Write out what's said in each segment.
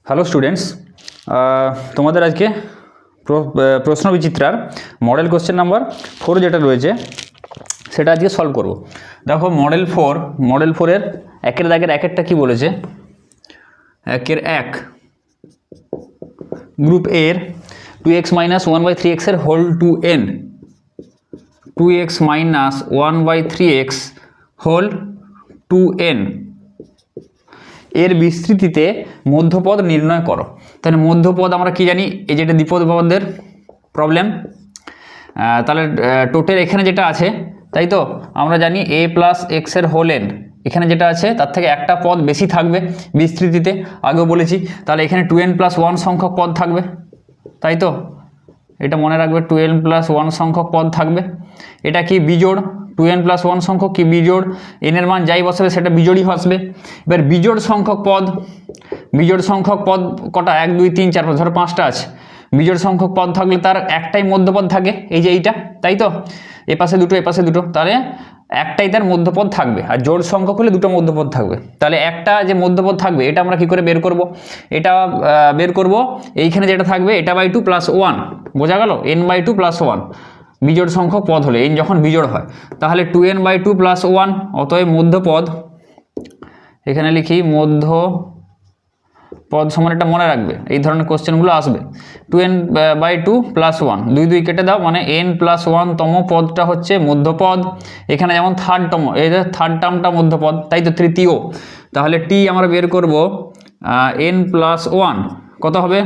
Hello students, তোমাদের আজকে প্রশ্ন বিচিত্রার মডেল কোশ্চেন নাম্বার 4 যেটা রয়েছে সেটা আজকে সলভ করব। দেখো মডেল 4-এর একের দাগের একেরটা কি বলেছে। একের এক, গ্রুপ এর 2x - 1/3x এর whole to n, 2x - 1/3x whole to n এর বিস্তৃতিতে মধ্যপদ নির্ণয় করো। তাহলে মধ্যপদ আমরা কি জানি, এই যেটা দ্বিপদপদের প্রবলেম। তাহলে টোটাল এখানে যেটা আছে, তাই তো আমরা জানি a প্লাস এক্স এর হোল n, এখানে যেটা আছে তার থেকে একটা পদ বেশি থাকবে বিস্তৃতিতে, আগেও বলেছি। তাহলে এখানে 2n + 1 সংখ্যক পদ থাকবে, তাই তো এটা মনে রাখবে, 2n + 1 সংখ্যক পদ থাকবে। এটা কি বিজোড়, 2n + 1 সংখ্যক কি বিজোড়, n এর মান যাই বসাবে সেটা বিজোড়ই আসবে। এবার বিজোড় সংখ্যক পদ কটা, 1 2 3 4 5, ধরো 5টা আছে। বিজোড় সংখ্যক পদ থাকলে তার একটাই মধ্যপদ থাকে, এই যে এইটা, তাই তো এপাশে দুটো, তাহলে একটাই তার মধ্যপদ থাকবে। আর জোড় সংখ্যক হলে দুটো মধ্যপদ থাকবে। তাহলে একটা যে মধ্যপদ থাকবে এটা আমরা কি করে বের করব, এটা বের করব এইখানে যেটা থাকবে এটা বাই 2 + 1, বোঝা গেল, n/2 + 1 বিজোড় সংখ্যক পদ হলে, n যখন বিজোড় হয় তাহলে 2n/2 + 1, অতএব মধ্যপদ, এখানে লিখি মধ্যপদ সমান, এটা মনে রাখবে, এই ধরনের কোশ্চেনগুলো আসবে। 2n/2 + 1, 2 2 কেটে দাও, মানে n + 1 তম পদটা হচ্ছে মধ্যপদ। এখানে যেমন থার্ড টার্মটা মধ্যপদ, তাই তো তৃতীয়। তাহলে টি আমরা বের করব n + 1 কত হবে,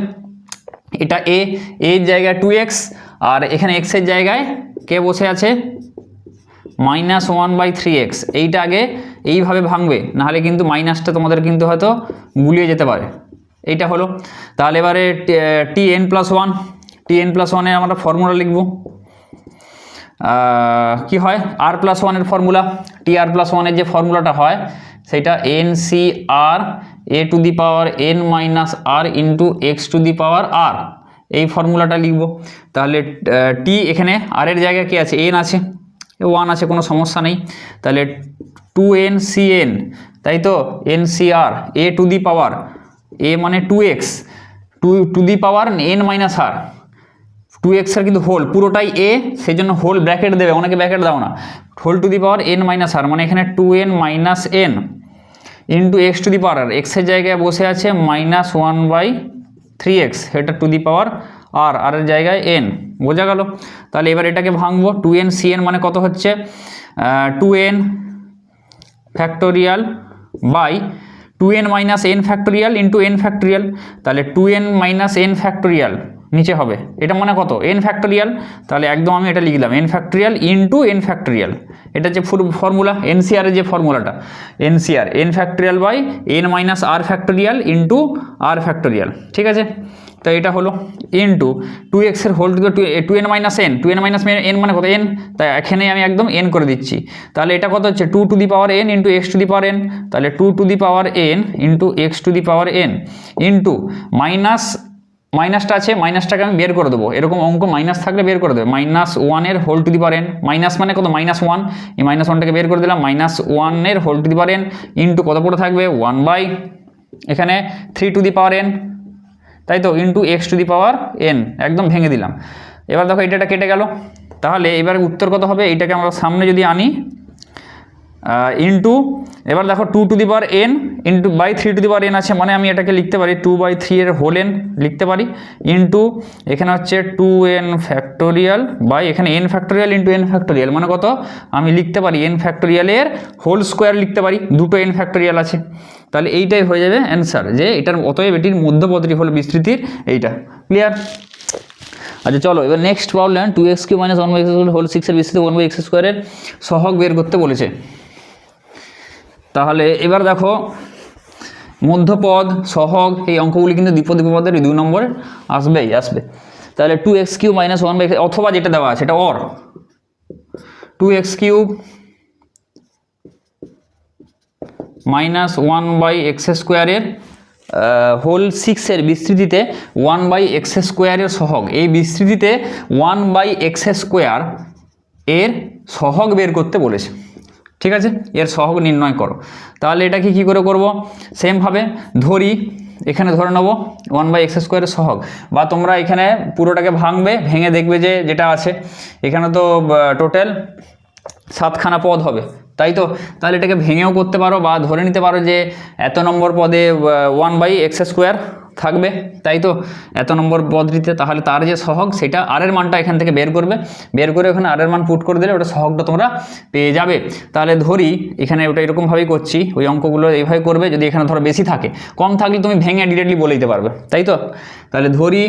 এটা এর জায়গায় 2x, আর এখানে x এর জায়গায় কে বসে আছে, -1/3x। এইটা আগে এইভাবে ভাঙবে, নাহলে কিন্তু মাইনাসটা তোমাদের কিন্তু হয়তো গুলিয়ে যেতে পারে। এইটা হলো। তাহলে এবারে tn + 1 এর আমরা ফর্মুলা লিখব, কি হয়, r + 1 এর ফর্মুলা, tr + 1 এর যে ফর্মুলাটা হয় সেটা ncr a⁴n - r × x⁴r, এই ফর্মুলাটা লিখব। তাহলে টি, এখানে আর এর জায়গায় কি আছে, n আছে, 1 আছে, কোনো সমস্যা নেই। তাহলে 2ncn, তাই তো ncr a⁴, a মানে 2x, 2n - r, 2x এর কিন্তু হোল পুরোটাই a, সেই জন্য হোল ব্র্যাকেট দেবে, অনেকে ব্র্যাকেট দাও না, whole to the power n - r, মানে এখানে 2n - n × x⁴r, x এর জায়গায় বসে আছে -1/3x, এটা টু দি পাওয়ার r, আর এর জায়গায় n, বোঝা গেল। তাহলে এবার এটাকে ভাঙবো, 2ncn মানে কত হচ্ছে, 2n factorial by 2n - n factorial × n factorial. তাহলে 2n - n ফ্যাক্টোরিয়াল নিচে হবে, এটা মানে কত, n ফ্যাক্টোরিয়াল। তাহলে একদম আমি এটা লিখলাম n ফ্যাক্টোরিয়াল × n ফ্যাক্টোরিয়াল, এটা যে ফর্মুলা এনসিআর এর যে ফর্মুলাটা, NCR n factorial by n - r factorial × r factorial, ঠিক আছে। তো এটা হলো ইন্টু 2x এর whole two 2n - n, 2n - n মানে কত, n, তাই এখানে আমি একদম n করে দিচ্ছি। তাহলে এটা কত হচ্ছে, 2 to the power n × x⁴n, তাহলে 2 to the power n × x⁴n into মাইনাসটা আছে, মাইনাসটাকে আমি বের করে দেবো, এরকম অঙ্ক মাইনাস থাকলে বের করে দেবে, -1 এর whole to the power n, minus মানে কত, -1, এই -1টাকে বের করে দিলাম, -1 এর whole to the power n into কত পড়ে থাকবে, 1 এখানে 3 টু দি পাওয়ার n, তাই তো × x⁴n, একদম ভেঙে দিলাম। এবার দেখো এটা কেটে গেল। তাহলে এবার উত্তর কত হবে, এইটাকে আমরা সামনে যদি আনি ইন্টু, এবার দেখো 2 to the power n / 3 two the power n আছে, মানে আমি এটাকে লিখতে পারি 2/3 এর হোল n লিখতে পারি, ইন্টু এখানে হচ্ছে 2n ফ্যাক্টোরিয়াল বাই এখানে n ফ্যাক্টোরিয়াল × n ফ্যাক্টোরিয়াল, মানে কত, আমি লিখতে পারি n ফ্যাক্টোরিয়ালের হোল স্কোয়ার লিখতে পারি, দুটো n ফ্যাক্টোরিয়াল আছে। তাহলে এইটাই হয়ে যাবে অ্যান্সার, যে এটার অতএব এটির মধ্যপদটি হলো বিস্তৃতির এইটা। ক্লিয়ার? আচ্ছা চলো এবার next problem, 2x³ - 1/x² whole 6 এর বিস্তৃতি 1/x² এর সহগ বের করতে বলেছে। তাহলে এবার দেখো মধ্যপদ, সহগ, এই অঙ্কগুলি কিন্তু দ্বিপদের 2 নম্বরে আসবে। তাহলে 2x³ - 1/x, অথবা যেটা দেওয়া আছে এটা অর, 2x³ - 1/x² এর হোল 6 এর বিস্তৃতিতে 1/x² এর সহগ, এই বিস্তৃতিতে 1/x² এর সহগ বের করতে বলেছে। ঠিক আছে, এর সহগ নির্ণয় করো। তাহলে এটাকে কি করে করব, সেম ভাবে ধরি এখানে ধরে নেবো 1/x² সহগ, বা তোমরা এখানে পুরোটাকে ভাঙবে, ভেঙে দেখবে যে যেটা আছে এখানে তো টোটাল 7খানা পদ হবে, তাই তো। তাহলে এটাকে ভেঙেও করতে পারো, বা ধরে নিতে পারো যে এত নম্বর পদে 1/x² থাকবে, তাই তো, এত নম্বর পদটিতে। তাহলে তার যে সহগ সেটা আর এর মানটা এখান থেকে বের করবে, বের করে ওখানে আর এর মান পুট করে দিলে ওটা সহগটা তোমরা পেয়ে যাবে। তাহলে ধরি এখানে ওটা এরকমভাবেই করছি, ওই অঙ্কগুলো এইভাবে করবে। যদি এখানে ধরো বেশি থাকে, কম থাকলে তুমি ভেঙে ডিরেক্টলি বলে দিতে পারবে, তাই তো। তাহলে ধরি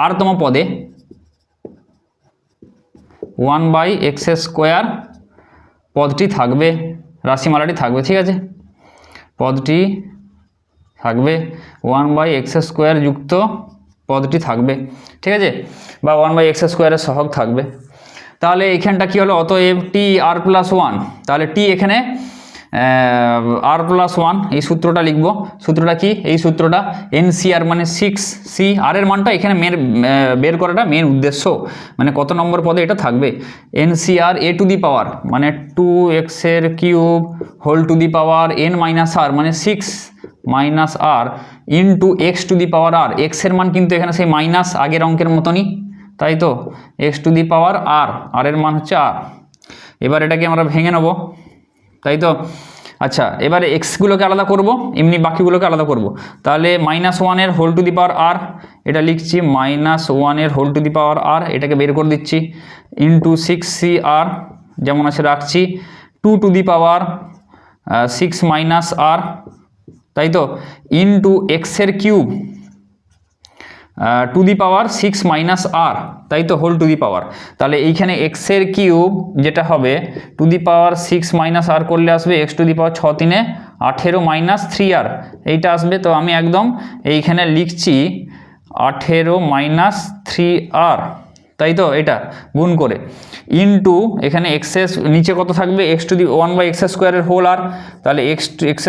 আরতম পদে 1/x² পদটি থাকবে, রাশিমালাটি থাকবে, ঠিক আছে। পদটি থাকবে 1/x² যুক্ত পদটি থাকবে, ঠিক আছে, বা 1/x² সহগ থাকবে। তাহলে এইখানটা কি হলো, অতএব টি r+1, তাহলে টি এখানে r+1, এই সূত্রটা লিখব। সূত্রটা কি, এই সূত্রটা NCR মানে 6C, আর এর মানটা এখানে বের করাটা মেন উদ্দেশ্য, মানে কত নম্বর পদে এটা থাকবে। NCR a to the power মানে 2x³ whole to the power n - r মানে 6 - r into x to the power r, x এর মান কিন্তু এখানে সেই মাইনাস আগের অঙ্কের মতনই, তাই তো, x to the power r, আর এর মান হচ্ছে r। এবার এটাকে আমরা ভেঙে নেব, তাই তো। আচ্ছা, এবারে এক্সগুলোকে আলাদা করব, এমনি বাকিগুলোকে আলাদা করব। তাহলে -1 whole to the power r, এটা লিখছি -1 whole to the power r, এটাকে বের করে দিচ্ছি, ইন্টু 6CR যেমন আছে রাখছি, 2 টু দি পাওয়ার 6 - r, তাই তো, into x³ two the power 6 - r, তাই তো, হোল টু দি পাওয়ার। তাহলে এইখানে x³ যেটা হবে টু দি পাওয়ার 6 - r করলে আসবে x to the power 6 × 3 = 18 - 3r, এইটা আসবে। তো আমি একদম এইখানে লিখছি 18 - 3r, তাই তো, এটা গুণ করে, ইন্টু এখানে নিচে কত থাকবে, x to the 1/x² whole r, তাহলে x²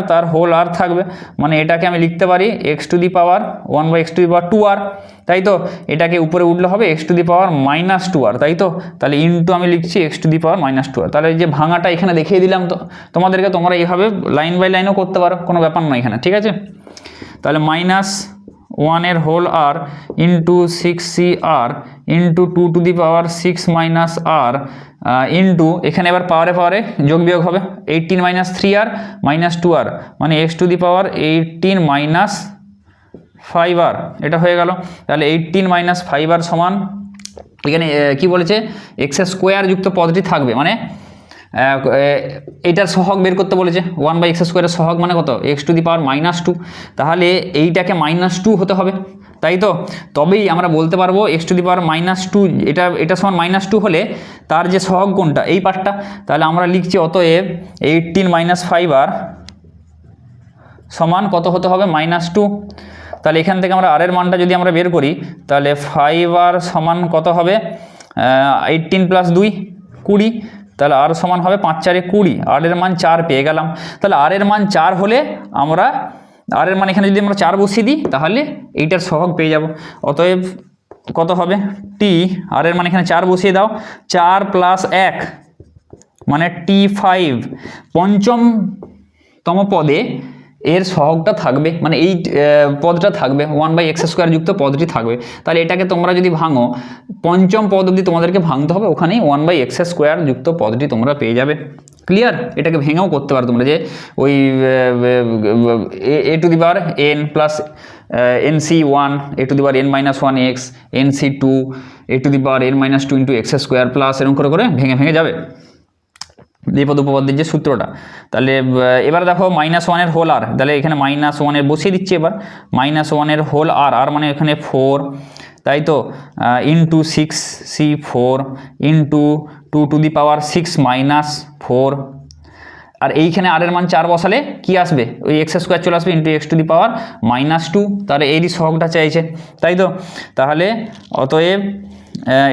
তার হোল r থাকবে, মানে এটাকে আমি লিখতে পারি x to the power 1/x², তাই তো। এটাকে উপরে উঠলে হবে x to the power -2r, তাই তো। তাহলে ইন্টু আমি লিখছি x to the power -2r। তাহলে এই যে ভাঙাটা এখানে দেখিয়ে দিলাম তো তোমাদেরকে, তোমরা এইভাবে লাইন বাই লাইনও করতে পারো, কোনো ব্যাপার নয় এখানে, ঠিক আছে। তাহলে -1 whole r into 6CR into 2 to the power 6 - r into এখানে এবার পাওয়ারে যোগ বিয়োগ হবে, 18 - 3r -2r মানে x to the power 18 - 5r, এটা হয়ে গেল। তাহলে 18 - 5r সমান, এখানে কি বলেছে, x² যুক্ত পদটি থাকবে, মানে এইটার সহগ বের করতে বলেছে। 1/x² সহগ মানে কত, x টু দি পাওয়ার -2, তাহলে এইটাকে -2 হতে হবে, তাই তো। তবেই আমরা বলতে পারবো x টু দি পাওয়ার -2, এটা সমান -2 হলে তার যে সহগ কোনটা, এই পার্টটা। তাহলে আমরা লিখছি অতএব 18 - 5r সমান কত হতে হবে, -2। তাহলে এখান থেকে আমরা আর এর মানটা যদি আমরা বের করি, তাহলে 5r সমান কত হবে, 18 + 2 20, তাহলে আর সমান হবে 5 × 4 = 20, আর এর মান 4 পেয়ে গেলাম। তাহলে আর এর মান 4 হলে আমরা আর এর মান এখানে যদি আমরা 4 বসিয়ে দিই, তাহলে এইটার সহগ পেয়ে যাব। অতএব কত হবে, টি, আর এর মান এখানে 4 বসিয়ে দাও, 4 + 1 মানে T5, পঞ্চমতম পদে এর সহগটা থাকবে, মানে এই পদটা থাকবে, 1/x² যুক্ত পদটি থাকবে। তাহলে এটাকে তোমরা যদি ভাঙো, পঞ্চম পদ অবধি তোমাদেরকে ভাঙতে হবে, ওখানেই 1/x² যুক্ত পদটি তোমরা পেয়ে যাবে। ক্লিয়ার? এটাকে ভেঙেও করতে পারো তোমরা, যে ওই a to the power n plus nc1 a to the power n - 1x nc2 a to the power n - 2 × x² plus এরকম করে ভেঙে যাবে দ্বিপদ উপপাদ্যের যে সূত্রটা। তাহলে এবার দেখো -1 হোল r, তাহলে এখানে -1 বসিয়ে দিচ্ছি। এবার -1 হোল r, আর মানে এখানে 4, তাই তো, into 6c4 into 2 to the power 6 - 4, আর এইখানে আর এর মান 4 বসালে কি আসবে, ওই x² চলে আসবে into x to the power -2, তাহলে এরই সহগটা চাইছে, তাই তো। তাহলে অতএব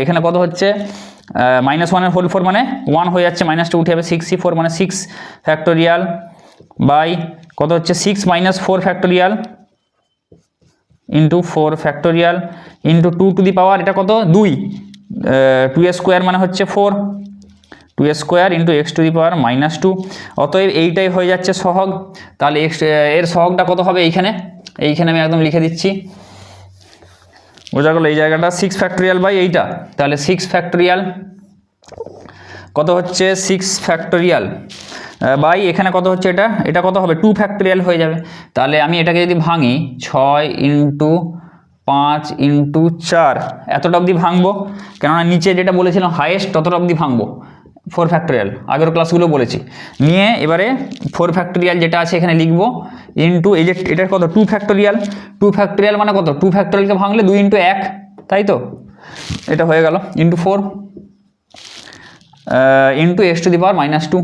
এখানে কত হচ্ছে, -1 হোল 4 মানে 1 হয়ে যাচ্ছে, -2 উঠে যাবে, 6c4 মানে 6 ফ্যাক্টোরিয়াল বাই কত হচ্ছে 6 - 4 factorial into 4 factorial into 2 to the power, এটা কত 2, 2² মানে হচ্ছে 4, 2 square into x to the power -2। অতএব এইটাই হয়ে যাচ্ছে সহগ। তাহলে এক্স এর সহগটা কত হবে এইখানে আমি একদম লিখে দিচ্ছি, বোঝা গেল এই জায়গাটা 6 ফ্যাক্টোরিয়াল বাই এইটা। তাহলে 6 ফ্যাক্টোরিয়াল কত হচ্ছে 6 ফ্যাক্টোরিয়াল বাই এখানে কত হচ্ছে এটা কত হবে 2 ফ্যাক্টোরিয়াল হয়ে যাবে। তাহলে আমি এটাকে যদি ভাঙি 6 ইন্টু 5 ইন্টু 4 এতটা অবধি ভাঙবো, কেননা নিচে যেটা বলেছিলাম হাইয়েস্ট ততটা অবধি ভাঙবো। 4 ফ্যাক্টোরিয়াল আগের ক্লাসগুলো বলেছি, নিয়ে এবারে 4 ফ্যাক্টোরিয়াল যেটা আছে এখানে লিখবো ইন্টু এই যে এটার কত 2 ফ্যাক্টোরিয়াল। 2 ফ্যাক্টোরিয়াল মানে কত 2 ফ্যাক্টোরিয়ালকে ভাঙলে 2 ইন্টু 1, তাই তো এটা হয়ে গেল into 4 into x to the power -2,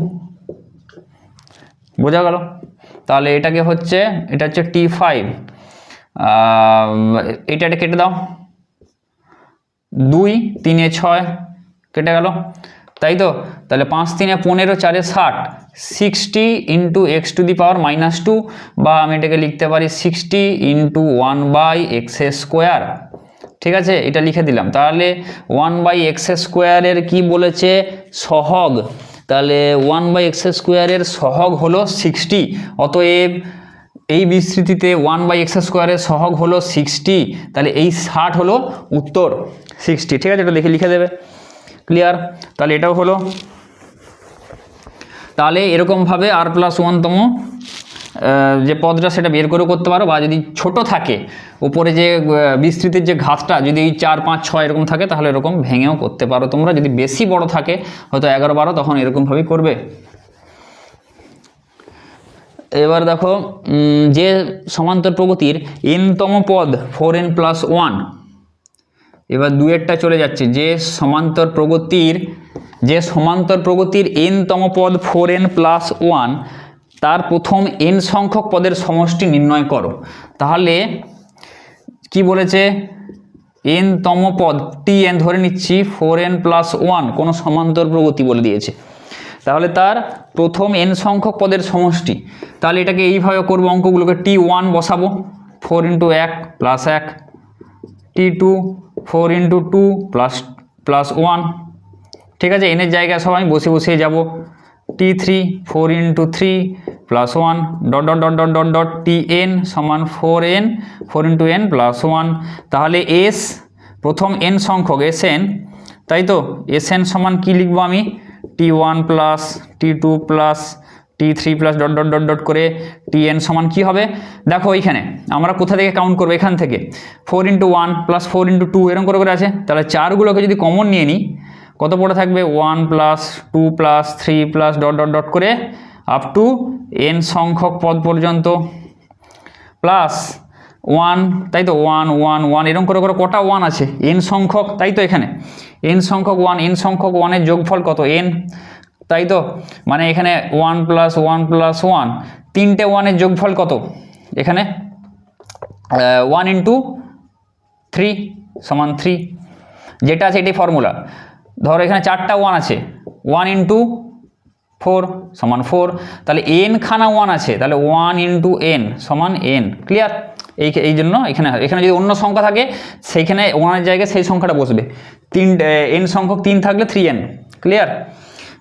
বোঝা গেল। তাহলে এটা হচ্ছে T5, এটা কেটে দাও, 2 3 6 কেটে গেল, তাই তো। তাহলে 5 3 15 4 60, 60 into x to the power -2, বা আমি এটাকে লিখতে পারি 60 ইন্টু 1/x²। ঠিক আছে, এটা লিখে দিলাম। তাহলে 1/x² এর কি বলেছে সহগ, তাহলে 1/x² এর সহগ হলো 60। অতএব এই বিস্তৃতিতে 1/x² এর সহগ হলো 60, তাহলে এই 60 হলো উত্তর 60। ঠিক আছে, এটা লিখে দেবে, ক্লিয়ার। তাহলে এটাও হলো। তাহলে এরকমভাবে r+1তম যে পদটা সেটা বের করে করতে পারো, বা যদি ছোট থাকে উপরে যে বিস্তৃতির যে ঘাতটা যদি 4 5 6 এরকম থাকে তাহলে এরকম ভেঙেও করতে পারো তোমরা। যদি বেশি বড় থাকে হয়তো 11 12 তখন এরকমভাবেই করবে। এবার দেখো যে সমান্তর প্রগতির n-তম পদ 4n+1, এবার দুয়েরটা চলে যাচ্ছে যে সমান্তর প্রগতির n-তম পদ 4n+1 তার প্রথম n সংখ্যক পদের সমষ্টি নির্ণয় করো। তাহলে কি বলেছে n-তম পদ tn ধরে নিচ্ছি 4n+1 কোনো সমান্তর প্রগতি বলে দিয়েছে, তাহলে তার প্রথম n সংখ্যক পদের সমষ্টি। তাহলে এটাকে এইভাবে করবো, অঙ্কগুলোকে t1 বসাবো 4 × 1 + 1, t2 4 × 2 + 1। ঠিক আছে, n এর জায়গায় সব আমি বসিয়ে যাব, t3 4 × 3 + 1 ... tn সমান 4n 4 × n + 1। তাহলে s প্রথম n সংখ্যক sn, তাই তো sn সমান কি লিখবো আমি t1 + t2 + t3 + ... করে tn সমান কি হবে। দেখো এইখানে আমরা কোথা থেকে কাউন্ট করবো, এখান থেকে 4 × 1 + 4 × 2 এরকম করে আছে। তাহলে চারগুলোকে যদি কমন নিয়ে নিই কত পড়ে থাকবে 1 + 2 + 3 + ... করে আপ টু n সংখ্যক পদ পর্যন্ত প্লাস 1, তাই তো 1 1 1 এরকম করে কটা 1 আছে n সংখ্যক, তাই তো এখানে n সংখ্যক 1 এর যোগফল কত n, তাই তো মানে এখানে 1 + 1 + 1 তিনটে 1 এর যোগফল কত এখানে 1 × 3 = 3, যেটা আছে এটাই ফর্মুলা। ধরো এখানে 4টা 1 আছে, 1 × 4 = 4, তাহলে n খানা 1 আছে, তাহলে 1 × n = n, ক্লিয়ার। এই জন্য এখানে যদি অন্য সংখ্যা থাকে সেইখানে 1 এর জায়গায় সেই সংখ্যাটা বসবে, n সংখ্যক 3 থাকলে 3n, ক্লিয়ার।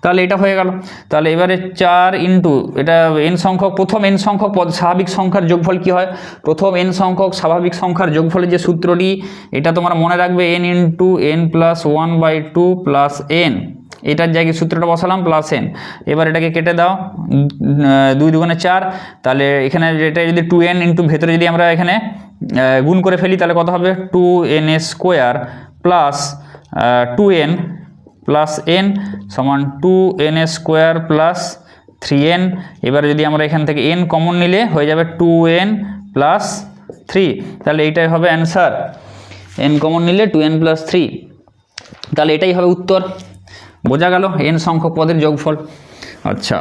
তাহলে এটা হয়ে গেল। তাহলে এবারে 4 × এটা n সংখ্যক প্রথম n সংখ্যক পদ স্বাভাবিক সংখ্যার যোগফল কি হয়, প্রথম n সংখ্যক স্বাভাবিক সংখ্যার যোগফলের যে সূত্রটি এটা তোমরা মনে রাখবে n × n + 1/2 + n, এটার জায়গায় সূত্রটা বসালাম +n। এবার এটাকে কেটে দাও, 2 × 2 = 4, তাহলে এখানে এটা যদি 2n × ভেতরে যদি আমরা এখানে গুণ করে ফেলি তাহলে কত হবে 2n² + 2n + n সমান 2n² + 3n। এবারে যদি আমরা এখান থেকে n কমন নিলে হয়ে যাবে 2n + 3, তাহলে এইটাই হবে অ্যান্সার, n কমন নিলে 2n + 3, তাহলে এটাই হবে উত্তর। বোঝা গেল n সংখ্যক পদের যোগফল। আচ্ছা,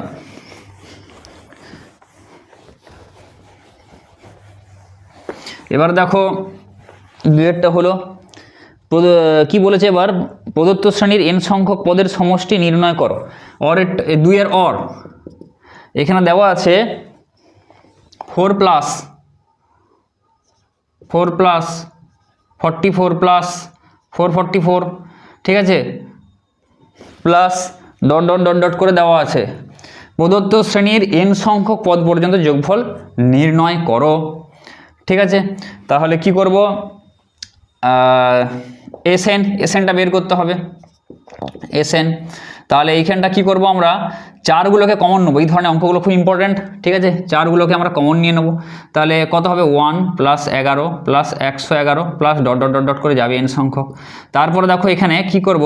এবার দেখো দুয়েরটা হলো কি বলেছে, এবার প্রদত্ত শ্রেণীর n সংখ্যক পদের সমষ্টি নির্ণয় করো। দুইয়ের অর এখানে দেওয়া আছে 4 + 44 + 444, ঠিক আছে, plus dot dot dot dot করে দেওয়া আছে। প্রদত্ত শ্রেণীর n সংখ্যক পদ পর্যন্ত যোগফল নির্ণয় করো। ঠিক আছে, তাহলে কি করব, এসএনটা বের করতে হবে, এসএন। তাহলে এইখানটা কি করব, আমরা চারগুলোকে কমন নেবো, এই ধরনের অঙ্কগুলো খুব ইম্পর্টেন্ট। ঠিক আছে, চারগুলোকে আমরা কমন নিয়ে নেবো। তাহলে কত হবে, 1 + 11 + 111 plus dot dot dot dot করে যাবে n সংখ্যক। তারপরে দেখো এখানে কি করব,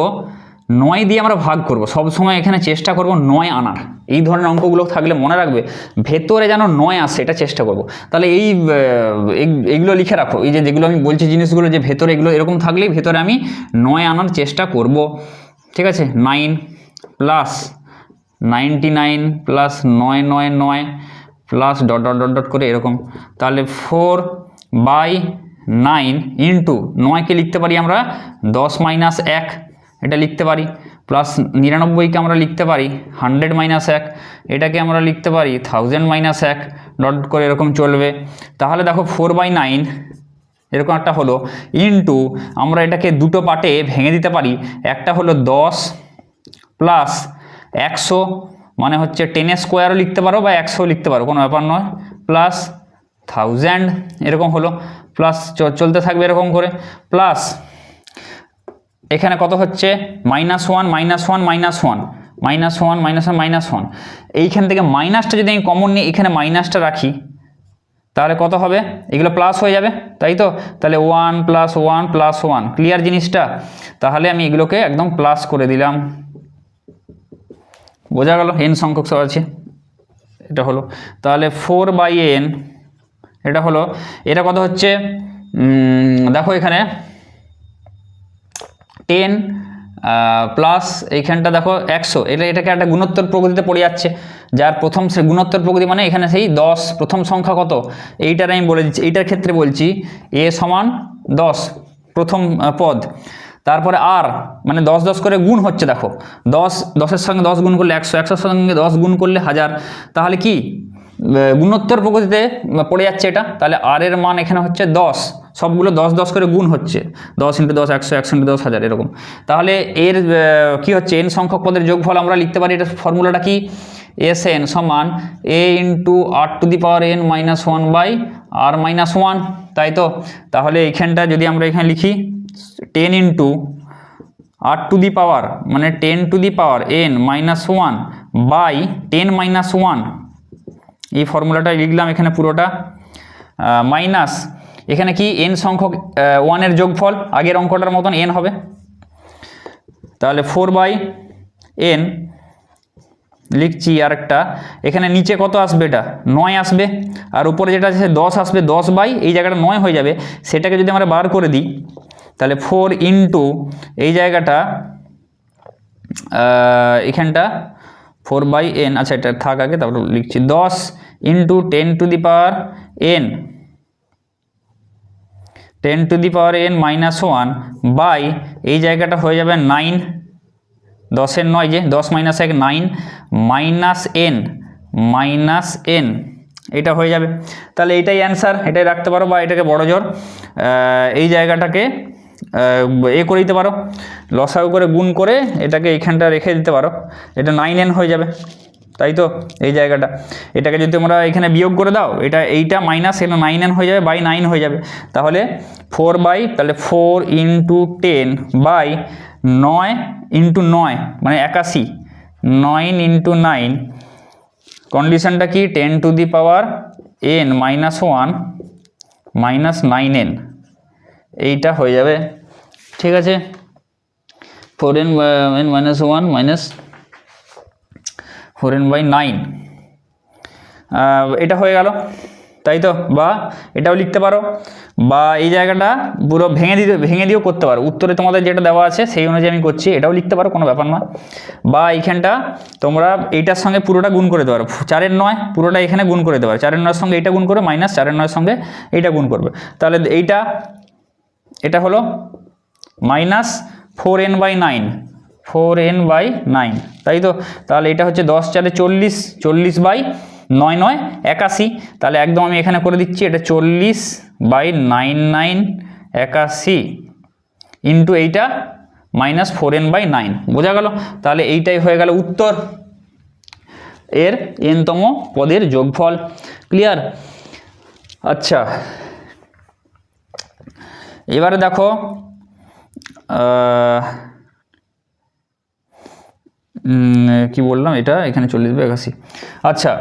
9 দিয়ে আমরা ভাগ করব। সবসময় এখানে চেষ্টা করব 9 আনার। এই ধরনের অঙ্কগুলো থাকলে মনে রাখবে ভেতরে যেন 9 আসে, এটা চেষ্টা করব। তাহলে এইগুলো লিখে রাখো, এই যেগুলো আমি বলছি জিনিসগুলো, যে ভেতরে এগুলো এরকম থাকলেই ভেতরে আমি 9 আনার চেষ্টা করব। ঠিক আছে, 9 + 99 + 999 plus dot dot dot dot করে এরকম। তাহলে 4/9 ইন্টু 9কে লিখতে পারি আমরা 10 - 1, এটা লিখতে পারি, প্লাস 99কে আমরা লিখতে পারি 100 - 1, এটাকে আমরা লিখতে পারি 1000 - 1, ডট করে এরকম চলবে। তাহলে দেখো 4/9 এরকম একটা হলো, ইন্টু আমরা এটাকে দুটো পার্টে ভেঙে দিতে পারি। একটা হলো 10 প্লাস 100, মানে হচ্ছে 10 স্কোয়ারও লিখতে পারো বা 100 লিখতে পারো, কোনো ব্যাপার নয়, প্লাস 1000 এরকম হলো, প্লাস চলতে থাকবে এরকম করে। প্লাস এখানে কত হচ্ছে, -1 -1 -1 এইখান থেকে মাইনাসটা যদি আমি কমন নিই, এখানে মাইনাসটা রাখি, তাহলে কত হবে, এগুলো প্লাস হয়ে যাবে, তাই তো। তাহলে 1 + 1 + 1, ক্লিয়ার জিনিসটা। তাহলে আমি এগুলোকে একদম প্লাস করে দিলাম, বোঝা গেল, n সংখ্যক সব আছে, এটা হলো। তাহলে 4/n এটা হলো, এটা কত হচ্ছে, দেখো এখানে 10 প্লাস এইখানটা দেখো 100, এটাকে একটা গুণোত্তর প্রকৃতিতে পড়ে যাচ্ছে, যার প্রথম গুণোত্তর প্রকৃতি মানে এখানে সেই 10, প্রথম সংখ্যা কত, এইটার আমি বলে দিচ্ছি, এইটার ক্ষেত্রে বলছি a = 10 প্রথম পদ। তারপরে আর মানে 10 10 করে গুণ হচ্ছে, দেখো 10 সঙ্গে 10 গুণ করলে 100, 100 সঙ্গে 10 গুণ করলে 1000, তাহলে কি গুণোত্তর প্রকৃতিতে পড়ে যাচ্ছে এটা। তাহলে আর এর মান এখানে হচ্ছে 10, সবগুলো 10 10 করে গুণ হচ্ছে, 10 × 10 100, 100 × 10 1000 এরকম। তাহলে এর কি হচ্ছে, n সংখ্যক পদের যোগফল আমরা লিখতে পারি, এটা ফর্মুলাটা কি, Sn = a × r⁻n - 1/r - 1, তাই তো। তাহলে এইখানটা যদি আমরা এখানে লিখি 10 × r⁻, মানে 10 to the power n - 1/10 - 1, এই ফর্মুলাটা লিখলাম এখানে পুরোটা, মাইনাস এখানে কি n সংখ্যক 1 এর যোগফল, আগের অঙ্কটার মতন n হবে। তাহলে 4/n লিখছি, আর একটা এখানে নিচে কত আসবে, এটা 9 আসবে, আর উপরে যেটা আছে 10 আসবে, 10 বাই এই জায়গাটা 9 হয়ে যাবে, সেটাকে যদি আমরা বার করে দিই, তাহলে 4 ইন্টু এই জায়গাটা এখানটা 4/n, আচ্ছা এটা থাক আগে, তারপর লিখছি 10 into 10 to the power n - 1 by এই জায়গাটা হয়ে যাবে 9, 10 এর 9, যে 10 - 1 9 - n এটা হয়ে যাবে। তাহলে এইটাই অ্যান্সার, এটাই রাখতে পারো, বা এটাকে বড় জোর এই জায়গাটাকে করে দিতে পারো, লসাগু করে গুণ করে এটাকে এইখানটা রেখে দিতে পারো, এটা 9n হয়ে যাবে, তাই তো। এই জায়গাটা এটাকে যদি তোমরা এখানে বিয়োগ করে দাও, এইটা মাইনাস, এটা 9n হয়ে যাবে, বাই 9 হয়ে যাবে। তাহলে 4 × 10 বাই 9 × 9 মানে 81, 9 × 9, কন্ডিশনটা কি, 10 to the power n - 1 - 9n, এইটা হয়ে যাবে। ঠিক আছে, 4n - 1 4n/9 এটা হয়ে গেল, তাই তো। বা এটাও লিখতে পারো, বা এই জায়গাটা পুরো ভেঙে দিয়েও করতে পারো, উত্তরে তোমাদের যেটা দেওয়া আছে সেই অনুযায়ী আমি করছি, এটাও লিখতে পারো, কোনো ব্যাপার নয়। বা এইখানটা তোমরা এইটার সঙ্গে পুরোটা গুণ করে দিতে পারো, 4 এর 9 পুরোটা এখানে গুণ করে দিতে পারো, 4 এর 9 সঙ্গে এইটা গুণ করে, মাইনাস 4 এর 9 সঙ্গে এইটা গুণ করবে, তাহলে এটা হলো মাইনাস 4n/9, তাই তো। তাহলে এটা হচ্ছে 10 × 4 = 40, 40/9 9 81, তাহলে একদম আমি এখানে করে দিচ্ছি, এটা 40/99 81 ইন্টু এইটা মাইনাস 4n/9। বোঝা গেল? তাহলে এইটাই হয়ে গেল উত্তর, এর n-তম পদের যোগফল। ক্লিয়ার? আচ্ছা, এবারে দেখো কি বললাম, এটা এখানে 40/81। আচ্ছা,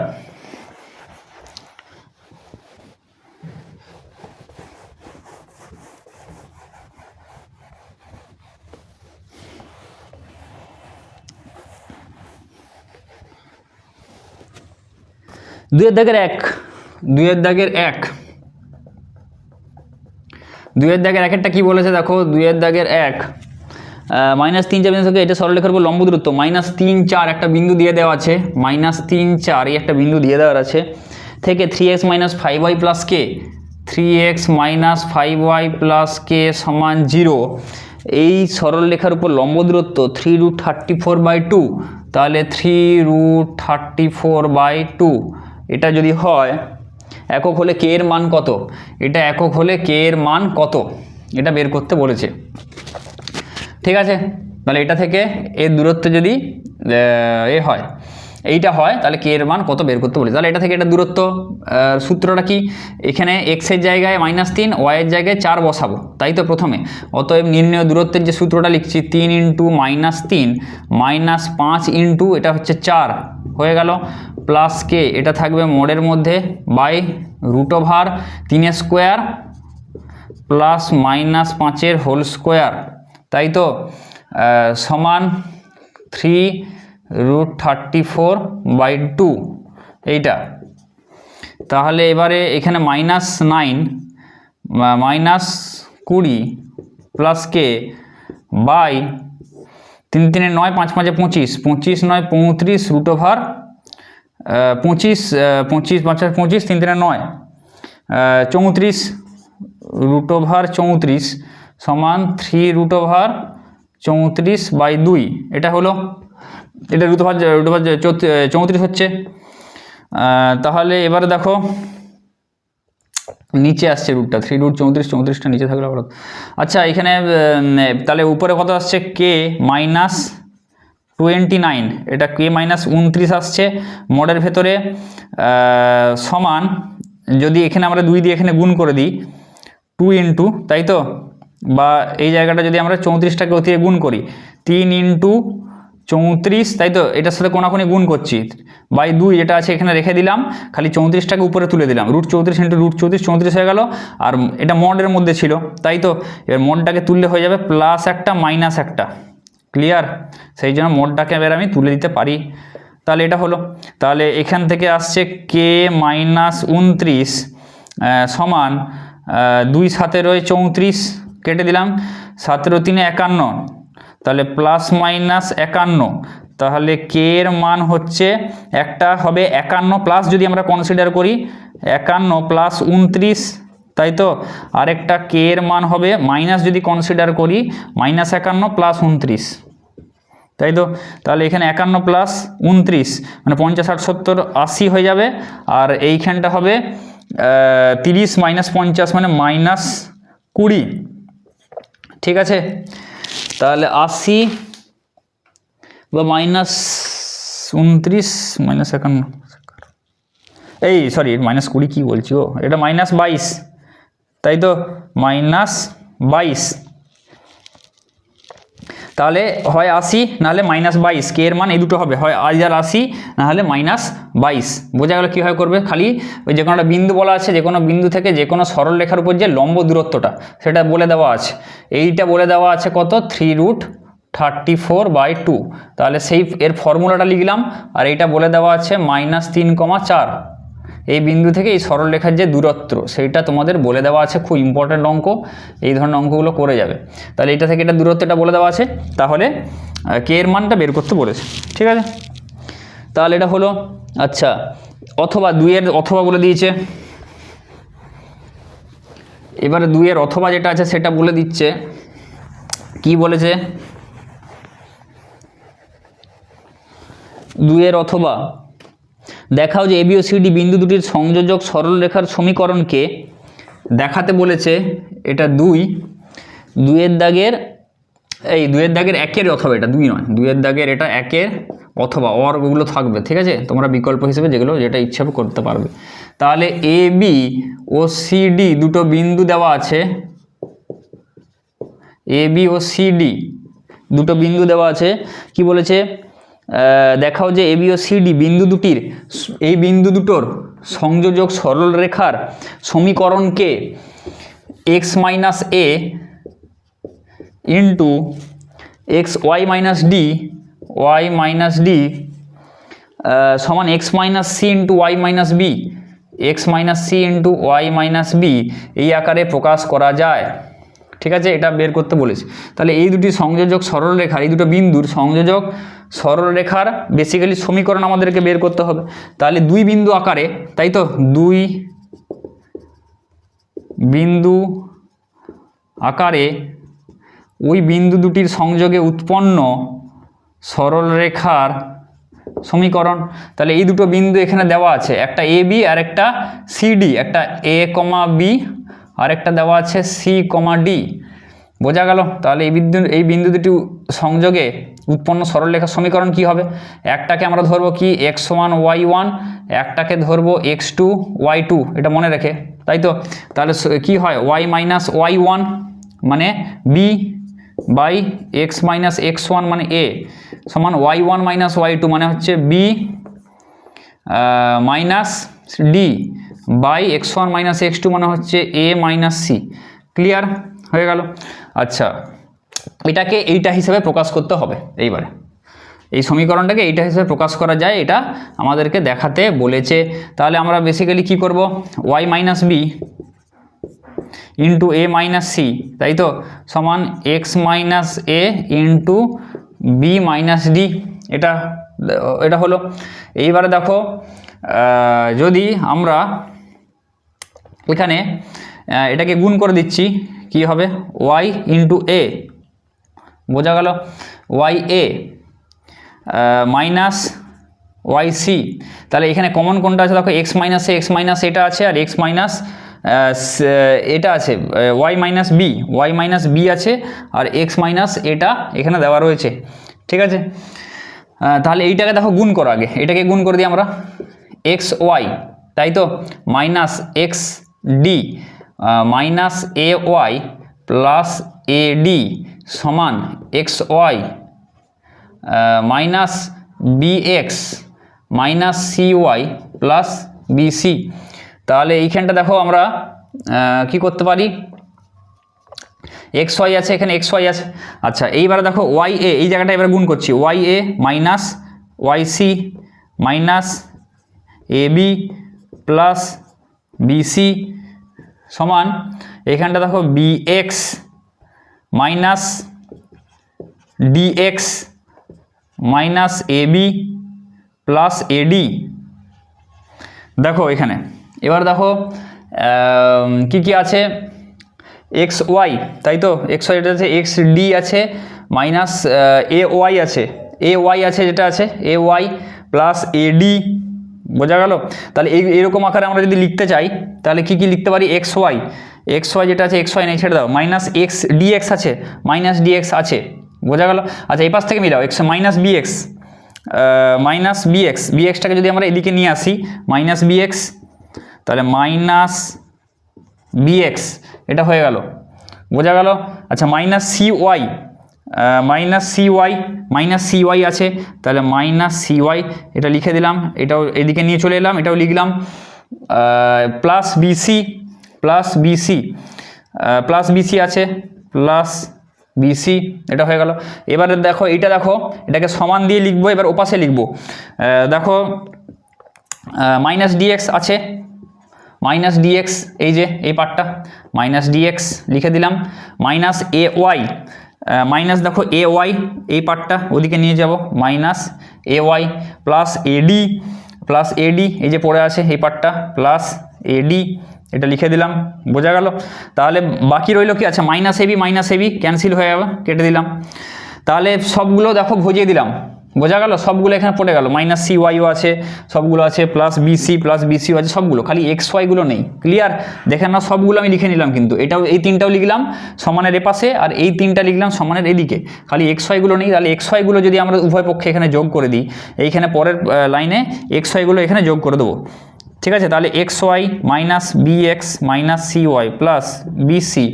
দুইয়ের দাগের একেরটা কি বলেছে দেখো, দুইয়ের দাগের এক, -3 4 বিন্দু থেকে এটা সরলরেখার উপর লম্ব দূরত্ব -3 4 একটা বিন্দু দিয়ে দেওয়া আছে, -3 4 এই একটা বিন্দু দিয়ে দেওয়া আছে, থেকে 3x - 5y + k, 3x - 5y + k সমান 0, এই সরলরেখার উপর লম্ব দূরত্ব 3√34/2। তাহলে 3√34/2 এটা যদি হয়, একক হলে k এর মান কত, এটা একক হলে k এর মান কত, এটা বের করতে বলেছে। ঠিক আছে? তাহলে এটা থেকে এর দূরত্ব যদি এইটা হয়, তাহলে k এর মান কত বের করতে বলেছে। তাহলে এটা থেকে এটা দূরত্ব, সূত্রটা কি, এখানে x এর জায়গায় -3, y এর জায়গায় 4 বসাবো, তাই তো প্রথমে। অতএব নির্ণয় দূরত্বের যে সূত্রটা লিখছি, 3 × -3 -5 × এটা হচ্ছে 4 হয়ে গেল, প্লাস k এটা থাকবে মোডের মধ্যে বাই √3² প্লাস -5 হোল স্কোয়ার, তাই তো, সমান 3√34/2 এইটা। তাহলে এবারে এখানে -9 -20 প্লাস কে বাই 3 3 9 5 5 25, 25 9 35 √25, 25 5 25, 3 3 9 34 √34 সমান 3√34/2, এটা হলো, এটা √34 হচ্ছে। তাহলে এবারে দেখো নিচে আসছে রুটটা, 3√34, নিচে থাকলে আবার। আচ্ছা, এখানে তাহলে উপরে কত আসছে, k -29, এটা k -29 আসছে মোডের ভেতরে, সমান, যদি এখানে আমরা 2 দিয়ে এখানে গুণ করে দিই 2 × তাই তো, বা এই জায়গাটা যদি আমরা 34টাকে অতিয়ে গুণ করি 3 × 34, তাই তো, এটার সাথে কোনাকুনি গুণ করছি, বাই 2 যেটা আছে এখানে রেখে দিলাম, খালি 34টাকে উপরে তুলে দিলাম, √34 × √34 34 হয়ে গেল। আর এটা মোডের মধ্যে ছিল, তাই তো, এবার মোডটাকে তুললে হয়ে যাবে প্লাস একটা মাইনাস একটা। ক্লিয়ার? সেই জন্য মোডটাকে এবার আমি তুলে দিতে পারি। তাহলে এটা হলো, তাহলে এখান থেকে আসছে k -29 সমান 2 7 34, কেটে দিলাম, 7 3 51, তাহলে প্লাস মাইনাস 51, তাহলে k এর মান হচ্ছে, একটা হবে 51 প্লাস, যদি আমরা কনসিডার করি 51 প্লাস 29, তাই তো, আরেকটা k এর মান হবে মাইনাস, যদি কনসিডার করি -51 প্লাস 29, তাই তো। তাহলে এখানে 51 প্লাস 29 মানে 50 60 70 80 হয়ে যাবে, আর এইখানটা হবে 30 - 50 মানে -20। ঠিক আছে? তাহলে 80 বা -29 -51, এই সরি -20 কি বলছি, এটা -22, তাই তো, -22। তাহলে হয় 80 নাহলে -22, k এর মান এই দুটো হবে, হয় 80 নাহলে -22। বোঝা গেল কীভাবে করবে, খালি ওই যে কোনো একটা বিন্দু বলা আছে, যে কোনো বিন্দু থেকে যে কোনো সরল রেখার উপর যে লম্ব দূরত্বটা সেটা বলে দেওয়া আছে, এইটা বলে দেওয়া আছে কত, 3√34/2। তাহলে সেই এর ফর্মুলাটা লিখলাম, আর এইটা বলে দেওয়া আছে -3,4, এই বিন্দু থেকে এই সরল রেখার যে দূরত্ব সেইটা তোমাদের বলে দেওয়া আছে, খুব ইম্পর্ট্যান্ট অঙ্ক, এই ধরনের অঙ্কগুলো করে যাবে। তাহলে এটা থেকে এটা দূরত্বটা বলে দেওয়া আছে, তাহলে কে এর মানটা বের করতে বলেছে। ঠিক আছে? তাহলে এটা হলো। আচ্ছা, অথবা 2 এর অথবা বলে দিয়েছে, এবারে 2 এর অথবা যেটা আছে সেটা বলে দিচ্ছে, কি বলেছে, 2 এর অথবা, দেখাও যে এবি ও সিডি বিন্দু দুটির সংযোজক সরল রেখার সমীকরণকে দেখাতে বলেছে। এটা 2 এর দাগের এই 2-এর দাগের 1-এর অথবা, এটা 2 নয়, 2-এর দাগের এটা 1-এর অথবা অর ওগুলো থাকবে, ঠিক আছে, তোমরা বিকল্প হিসেবে যেটা ইচ্ছা করতে পারবে। তাহলে এ বি ও সি ডি দুটো বিন্দু দেওয়া আছে, এ বি ও সি ডি দুটো বিন্দু দেওয়া আছে। কি বলেছে, দেখাও যে এ বি ও সি ডি বিন্দু দুটির, এই বিন্দু দুটোর সংযোজক সরলরেখার সমীকরণকে এক্স মাইনাস এ into x y minus D সমান x minus C into y minus B, x minus C into y minus B এই আকারে প্রকাশ করা যায়, ঠিক আছে, এটা বের করতে বলেছে। তাহলে এই দুটি সংযোজক সরলরেখার, এই দুটো বিন্দুর সংযোজক সরলরেখার বেসিক্যালি সমীকরণ আমাদেরকে বের করতে হবে। তাহলে 2 বিন্দু আকারে, তাই তো, 2 বিন্দু আকারে ওই বিন্দু দুটির সংযোগে উৎপন্ন সরলরেখার সমীকরণ। তাহলে এই দুটো বিন্দু এখানে দেওয়া আছে, একটা এ বি আর একটা সি ডি, একটা এ কমা বি আর একটা দেওয়া আছে সি কমা ডি, বোঝা গেল। তাহলে এই বিন্দু দুটি সংযোগে উৎপন্ন সরলরেখার সমীকরণ কি হবে, একটাকে আমরা ধরবো কি x1 y1, একটাকে ধরবো x2 y2, এটা মনে রেখে, তাই তো। তাহলে কি হয়, y মাইনাস y1 মানে b by x minus x1 মানে a সমান y1 মাইনাস y2 মানে হচ্ছে b minus d by x1 minus x2 মানে হচ্ছে a মাইনাস c। ক্লিয়ার হয়ে গেল। আচ্ছা, এটাকে এইটা হিসেবে প্রকাশ করতে হবে। এইবারে এই সমীকরণটাকে এইটা হিসেবে প্রকাশ করা যায়, এটা আমাদেরকে দেখাতে বলেছে। তাহলে আমরা বেসিক্যালি কি করব, y মাইনাস বি ইন্টু এ মাইনাস সি, তাই তো, সমান এক্স মাইনাস এ ইন্টু বি মাইনাস ডি, এটা হলো। এইবারে দেখো, যদি আমরা এখানে এটাকে গুণ করে দিচ্ছি, কি হবে, y ইন্টু এ, বোঝা গেল, Y a minus y C. তাহলে এখানে কমন কোনটা আছে দেখো, এক্স মাইনাস এ, এক্স মাইনাস এটা আছে, আর এক্স মাইনাস এটা আছে, ওয়াই মাইনাস বি আছে, আর এক্স মাইনাস এটা এখানে দেওয়া রয়েছে, ঠিক আছে। তাহলে এইটাকে দেখো গুণ করো, আগে এটাকে গুণ করে দিই আমরা, এক্স ওয়াই, তাই তো, minus x D minus A y plus A D সমান x y minus B x minus C y plus B C. তাহলে এইখানটা দেখো আমরা কি করতে পারি, এক্স ওয়াই আছে, এখানে এক্স ওয়াই আছে। আচ্ছা, এইবারে দেখো ওয়াই এ, এই জায়গাটা এবার গুণ করছি, y a minus y c minus a b plus B c সমান এখানটা দেখো b x minus d x minus a b plus A d. দেখো এখানে এবার দেখো কি কি আছে, এক্স ওয়াই, তাই তো, এক্স ওয়াই এটা আছে, এক্স ডি আছে, মাইনাস এ ওয়াই আছে, যেটা আছে এ ওয়াই প্লাস এ ডি, বোঝা গেল। তাহলে এইরকম আকারে আমরা যদি লিখতে চাই, তাহলে কি কি লিখতে পারি, এক্স ওয়াই যেটা আছে, এক্স ওয়াই নেই ছেড়ে দাও, মাইনাস এক্স ডিএক্স আছে, মাইনাস ডিএক্স আছে, বোঝা গেল। আচ্ছা, এই পাশ থেকে মিলাও, এক্স মাইনাস বিএক্সটাকে যদি আমরা এদিকে নিয়ে আসি, মাইনাস বিএক্স, তাহলে মাইনাস বিএক্স এটা হয়ে গেল, বোঝা গেল। আচ্ছা, মাইনাস সি ওয়াই আছে, তাহলে মাইনাস সি ওয়াই এটা লিখে দিলাম, এটাও এদিকে নিয়ে চলে এলাম, এটাও লিখলাম, প্লাস বিসি আছে, প্লাস বিসি, এটা হয়ে গেল। এবারে দেখো এটাকে সমান দিয়ে লিখবো, এবার ওপাশে লিখবো, দেখো মাইনাস ডিএক্স আছে, মাইনাস ডিএক্স, এই যে এই পার্টটা মাইনাস ডিএক্স লিখে দিলাম, মাইনাস এ ওয়াই, মাইনাস দেখো এ ওয়াই, এই পার্টটা ওদিকে নিয়ে যাব, মাইনাস এ ওয়াই প্লাস এডি, এই যে পড়ে আছে এই পার্টটা, প্লাস এডি, এটা লিখে দিলাম, বোঝা গেল। তাহলে বাকি রইল কি, আচ্ছা, মাইনাস এবি ক্যান্সেল হয়ে যাবে, কেটে দিলাম। তাহলে সবগুলো দেখো ভজিয়ে দিলাম, বোঝা গেল, সবগুলো এখানে পড়ে গেল, মাইনাস সি ওয়াইও আছে, সবগুলো আছে, প্লাস বিসিও আছে, সবগুলো, খালি এক্স ওয়াইগুলো নেই। ক্লিয়ার? দেখেন না, সবগুলো আমি লিখে নিলাম, কিন্তু এটাও, এই তিনটাও লিখলাম সমানের এপাশে, আর এই তিনটা লিখলাম সমানের এদিকে, খালি এক্স ওয়াইগুলো নেই। তাহলে এক্স ওয়াইগুলো যদি আমরা উভয় পক্ষে এখানে যোগ করে দিই, এইখানে পরের লাইনে এক্স ওয়াইগুলো এখানে যোগ করে দেবো, ঠিক আছে? তাহলে x y minus B x minus C y plus BC,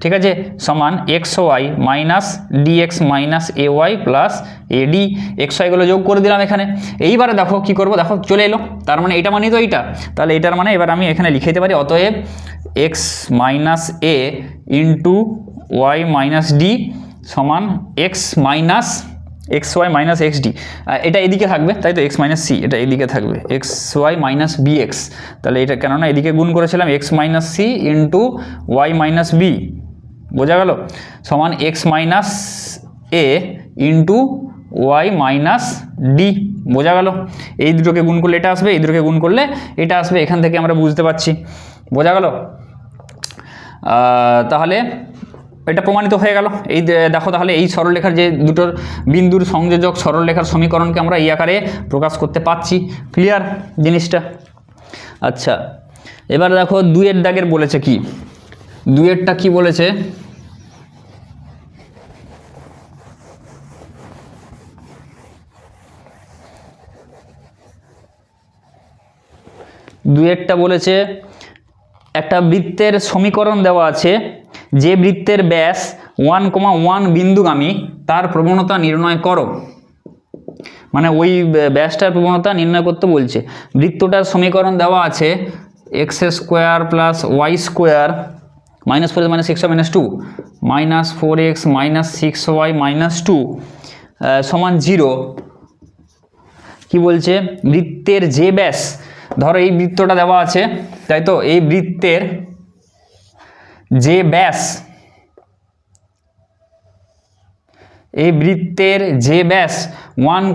ঠিক আছে, সমান x y minus D x minus A y plus AD. X ওয়াইগুলো যোগ করে দিলাম এখানে। এইবারে দেখো কী করবো, দেখো চলে এলো, তার মানে এটা মানেই তো এইটা, তাহলে এটার মানে এবার আমি এখানে লিখে দিতে পারি, অতএব এক্স মাইনাস এ ইন্টু ওয়াই মাইনাস ডি সমান x minus x y minus x d. এটা এদিকে থাকবে, তাই তো, এক্স মাইনাস সি এটা এদিকে থাকবে, x y minus B x, তাহলে এটা কেননা এদিকে গুণ করেছিলাম, x minus C into y minus b, বোঝা গেল, সমান এক্স মাইনাস এ ইন্টু ওয়াই মাইনাস ডি, বোঝা গেল। এই দুটোকে গুণ করলে এটা আসবে, এই দুটোকে গুণ করলে এটা আসবে, এখান থেকে আমরা বুঝতে পারছি, বোঝা গেল। তাহলে এটা প্রমাণিত হয়ে গেল। এই দেখো, তাহলে এই সরলরেখার যে দুটোর বিন্দুর সংযোজক সরলরেখার সমীকরণকে আমরা এই আকারে প্রকাশ করতে পারছি। ক্লিয়ার জিনিসটা? আচ্ছা, এবার দেখো দুইয়ের দাগের বলেছে কি, দুইয়েরটা কি বলেছে, দুইয়েরটা বলেছে একটা বৃত্তের সমীকরণ দেওয়া আছে, যে বৃত্তের ব্যাস 1,1 বিন্দুগামী তার প্রবণতা নির্ণয় করো। মানে ওই ব্যাসটার প্রবণতা নির্ণয় করতে বলছে। বৃত্তটার সমীকরণ দেওয়া আছে x square plus y square minus 4 minus 6 minus 2 minus 4x minus 6y minus 2 সমান 0। কি বলছে, বৃত্তের যে ব্যাস, ধরো এই বৃত্তটা দেওয়া আছে, তাই তো, এই বৃত্তের যে ব্যাস, এই বৃত্তের যে ব্যাস 1,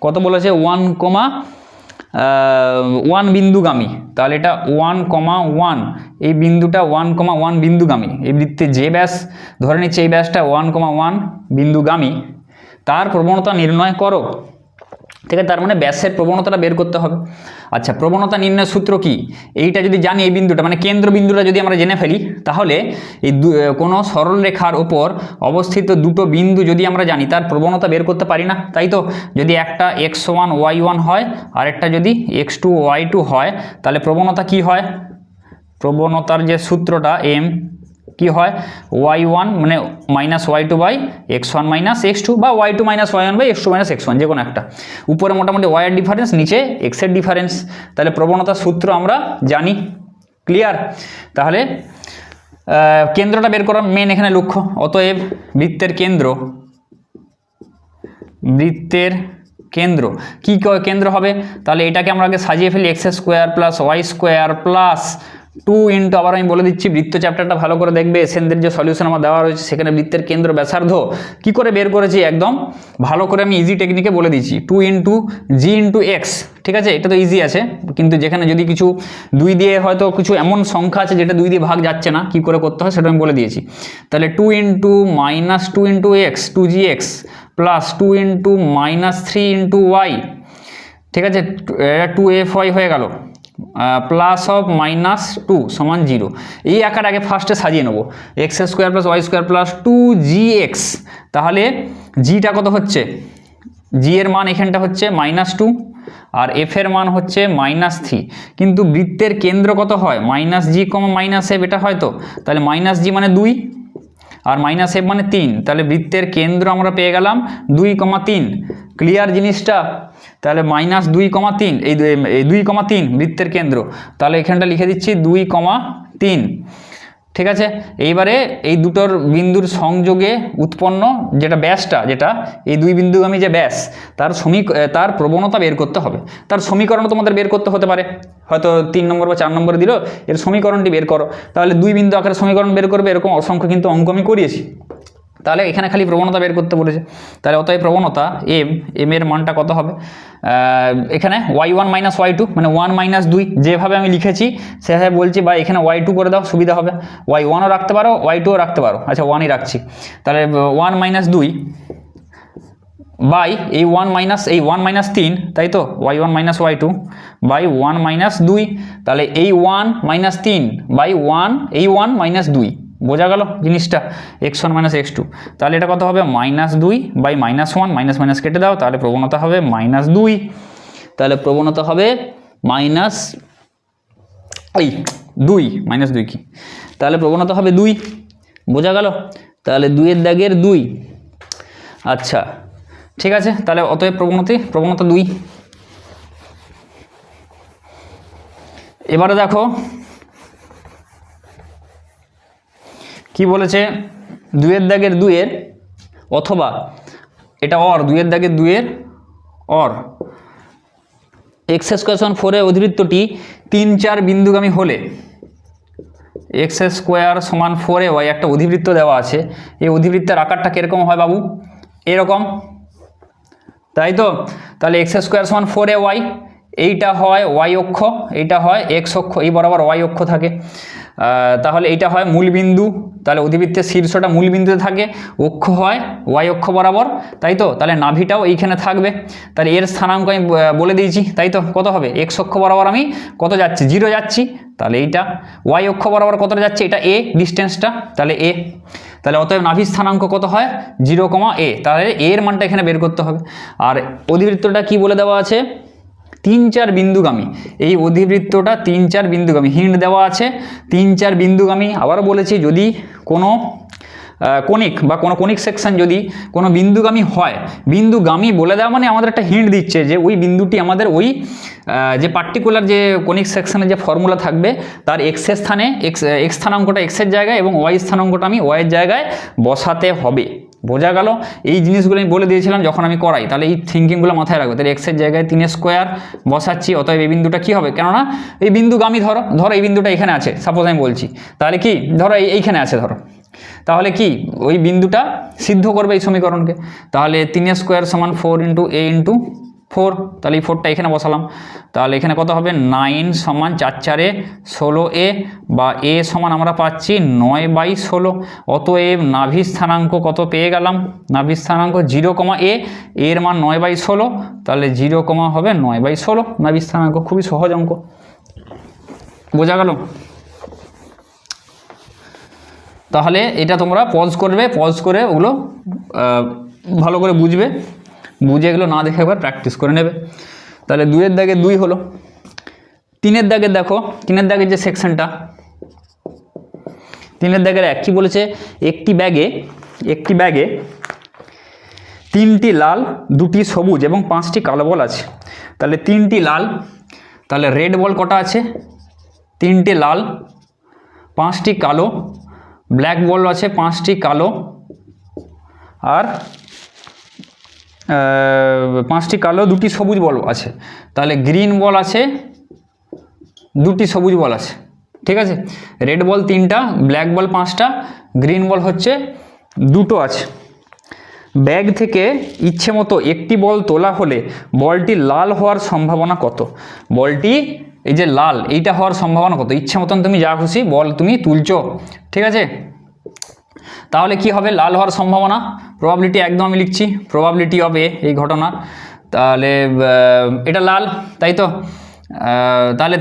কত বলেছে, 1,1 বিন্দুগামী, তাহলে এটা 1,1, এই বিন্দুটা 1,1 বিন্দুগামী, এই বৃত্তের যে ব্যাস ধরে নিচ্ছে, এই ব্যাসটা 1,1 বিন্দুগামী, তার প্রবণতা নির্ণয় করো। ঠিক আছে, তার মানে ব্যাসের প্রবণতাটা বের করতে হবে। আচ্ছা, প্রবণতা নির্ণয়ের সূত্র কি, এইটা যদি জানি, এই বিন্দুটা মানে কেন্দ্রবিন্দুটা যদি আমরা জেনে ফেলি, তাহলে এই কোনো সরল রেখার ওপর অবস্থিত দুটো বিন্দু যদি আমরা জানি, তার প্রবণতা বের করতে পারি না, তাই তো? যদি একটা x1 y1 হয় আর একটা যদি x2 y2 হয়, তাহলে প্রবণতা কি হয়, প্রবণতার যে সূত্রটা m কি হয়, y1 মানে minus y2 by x1 minus x2 বা y2 minus y1 by x2 minus x1, যে কোনো একটা। উপরে মোটামুটি y এর ডিফারেন্স, নিচে x এর ডিফারেন্স, তাহলে প্রবণতার সূত্র আমরা জানি। ক্লিয়ার? তাহলে কেন্দ্রটা বের করা মেন এখানে লক্ষ্য। অতএব বৃত্তের কেন্দ্র, বৃত্তের কেন্দ্র কি কেন্দ্র হবে, তাহলে এটাকে আমরা আগে সাজিয়ে ফেলি, x square plus y square plus 2 into, আবার আমি বলে দিচ্ছি, বৃত্ত চ্যাপ্টারটা ভালো করে দেখবে, এসেনদের যে সলিউশন আমার দেওয়া রয়েছে সেখানে বৃত্তের কেন্দ্র ব্যাসার্ধ কি করে বের করেছি একদম ভালো করে আমি ইজি টেকনিকে বলে দিচ্ছি, 2 ইন্টু জি ইন্টু এক্স। ঠিক আছে, এটা তো ইজি আছে, কিন্তু যেখানে যদি কিছু 2 দিয়ে, হয়তো কিছু এমন সংখ্যা আছে যেটা 2 দিয়ে ভাগ যাচ্ছে না, কি করে করতে হয় সেটা আমি বলে দিয়েছি। তাহলে 2 into minus 2 into x 2gx plus 2 into minus 3 into y, ঠিক আছে, 2fy হয়ে গেল, প্লাস অফ মাইনাস 2 সমান 0। এই আকার আগে ফার্স্টে সাজিয়ে নেবো, x square plus y square plus 2gx, তাহলে জিটা কত হচ্ছে, জি এর মান এখানটা হচ্ছে -2 আর এফ এর মান হচ্ছে -3, কিন্তু বৃত্তের কেন্দ্র কত হয়, -g, -f, এটা হয় তো, তাহলে -g মানে 2 আর -f মানে 3, তাহলে বৃত্তের কেন্দ্র আমরা পেয়ে গেলাম 2,3। ক্লিয়ার জিনিসটা? তাহলে -2,3, এই 2,3 বৃত্তের কেন্দ্র, তাহলে এখানটা লিখে দিচ্ছি 2,3। ঠিক আছে, এইবারে এই দুটোর বিন্দুর সংযোগে উৎপন্ন যেটা ব্যাসটা, যেটা এই দুই বিন্দুগামী যে ব্যাস, তার প্রবণতা বের করতে হবে। তার সমীকরণ তোমাদের বের করতে হতে পারে, হয়তো 3 নম্বর বা 4 নম্বরে দিল, এর সমীকরণটি বের করো, তাহলে 2 বিন্দু আকারে সমীকরণ বের করবে, এরকম অসংখ্য কিন্তু অঙ্ক আমি করিয়েছি। তাহলে এখানে খালি প্রবণতা বের করতে বলেছে, তাহলে অতএব প্রবণতা এম এর মানটা কত হবে, এখানে y1 মাইনাস y2 মানে 1 মাইনাস 2, যেভাবে আমি লিখেছি সেভাবে বলছি, বা এখানে y2 করে দাও, সুবিধা হবে, y1ও রাখতে পারো y2ও রাখতে পারো, আচ্ছা 1ই রাখছি, তাহলে 1 মাইনাস 2 বাই এই 1 মাইনাস এই 1 মাইনাস 3, তাই তো y1 minus y2 by 1 minus 2, তাহলে এই 1 মাইনাস 3 বাই 1 এই 1 মাইনাস 2, বোঝা গেল জিনিসটা, x1 মাইনাস x2, তাহলে এটা কত হবে minus 2 by minus 1, minus minus কেটে দাও, তাহলে প্রবণতা হবে মাইনাস 2, তাহলে প্রবণতা হবে মাইনাস এই 2 মাইনাস 2 কি, তাহলে প্রবণতা হবে 2, বোঝা গেল, তাহলে 2 এর দাগের 2, আচ্ছা ঠিক আছে, তাহলে অতএব প্রবণতা 2। এবারে দেখো কি বলেছে, 2 এর দাগের 2 এর অথবা এটা অর 2 এর দাগের 2 এর অর x স্কয়ার সমান 4 এর অধিবৃত্তটি 3-4 বিন্দুগামী হলে x স্কয়ার সমান 4 এ y একটা অধিবৃত্ত দেওয়া আছে, এই অধিবৃত্তের আকারটা কিরকম হয় বাবু, এরকম, তাই তো, তাহলে x স্কয়ার সমান 4 এ y, এইটা হয় y অক্ষ, এইটা হয় x অক্ষ, এই বরাবর y অক্ষ থাকে, তাহলে এইটা হয় মূল বিন্দু, তাহলে অধিবৃত্তের শীর্ষটা মূল বিন্দুতে থাকে, অক্ষ হয় y অক্ষ বরাবর, তাই তো, তাহলে নাভিটাও এইখানে থাকবে, তাহলে এর স্থানাঙ্ক আমি বলে দিয়েছি, তাই তো, কত হবে x অক্ষ বরাবর আমি কত যাচ্ছি 0 যাচ্ছি, তাহলে এইটা y অক্ষ বরাবর কতটা যাচ্ছে, এটা a ডিস্টেন্সটা, তাহলে a, তাহলে অতএব নাভির স্থানাঙ্ক কত হয় 0, a, তাহলে a এর মানটা এখানে বের করতে হবে, আর অধিবৃত্তটা কি বলে দেওয়া আছে 3-4 বিন্দুগামী, এই অধিবৃত্তটা 3-4 বিন্দুগামী, হিন্ট দেওয়া আছে 3-4 বিন্দুগামী, আবারও বলেছি যদি কোনো কনিক বা কোনো কনিক সেকশন যদি কোনো বিন্দুগামী হয়, বিন্দুগামী বলে দেওয়া মানে আমাদের একটা হিন্ট দিচ্ছে যে ওই বিন্দুটি আমাদের ওই যে পার্টিকুলার যে কনিক সেকশনের যে ফর্মুলা থাকবে তার এক্স এর স্থানে এক্স স্থানাঙ্কটা এক্সের জায়গায় এবং ওয়াই স্থানাঙ্কটা আমি ওয়াইয়ের জায়গায় বসাতে হবে, বোঝা গেল, এই জিনিসগুলো আমি বলে দিয়েছিলাম যখন আমি করাই, তাহলে এই থিঙ্কিংগুলো মাথায় রাখবে, তাহলে এক্সের জায়গায় 3 স্কোয়ার বসাচ্ছি, অতএব এই বিন্দুটা কী হবে, কেননা এই বিন্দুগামী ধরো এই বিন্দুটা এখানে আছে, সাপোজ আমি বলছি, তাহলে কি ধরো এইখানে আছে ধরো, তাহলে কি ওই বিন্দুটা সিদ্ধ করবে এই সমীকরণকে, তাহলে 3 স্কোয়ার সমান 4 × a × 4, তাহলে এই 4টা এখানে বসালাম, তাহলে এখানে কত হবে 9 সমান 4×4 16a, বা a সমান আমরা পাচ্ছি 9/16, অতএব নাভি স্থানাঙ্ক কত পেয়ে গেলাম, নাভি স্থানাঙ্ক 0, a, এর মান 9/16, তাহলে 0, হবে 9/16 নাভি স্থানাঙ্ক, খুবই সহজ অঙ্ক, বোঝা গেল। তাহলে এটা তোমরা পজ করবে, পজ করে ওগুলো ভালো করে বুঝবে, বুঝে এগুলো না দেখে একবার প্র্যাকটিস করে নেবে। তাহলে 2 এর দাগে 2 হলো, 3 এর দাগে দেখো, 3 এর দাগের যে সেকশনটা, 3 এর দাগের 1 কি বলেছে, একটি ব্যাগে 3টি লাল 2টি সবুজ এবং 5টি কালো বল আছে, তাহলে 3টি লাল, তাহলে রেড বল কটা আছে 3টে লাল, 5টি কালো, ব্ল্যাক বল আছে 5টি কালো, আর 5টি কালো 2টি সবুজ বল আছে, তাহলে গ্রিন বল আছে 2টি সবুজ বল আছে, ঠিক আছে, রেড বল 3টা, ব্ল্যাক বল 5টা, গ্রিন বল হচ্ছে 2টো আছে। ব্যাগ থেকে ইচ্ছে মতো একটি বল তোলা হলে বলটি লাল হওয়ার সম্ভাবনা কত, বলটি এই যে লাল এইটা হওয়ার সম্ভাবনা কত, ইচ্ছে মতন তুমি যা খুশি বল তুমি তুলছো, ঠিক আছে, তাহলে কি হবে লাল হওয়ার সম্ভাবনা, প্রবাবিলিটি একদম আমি লিখছি, প্রবাবিলিটি অফ এ, এই ঘটনা, তাহলে এটা লাল, তাই তো, তাহলে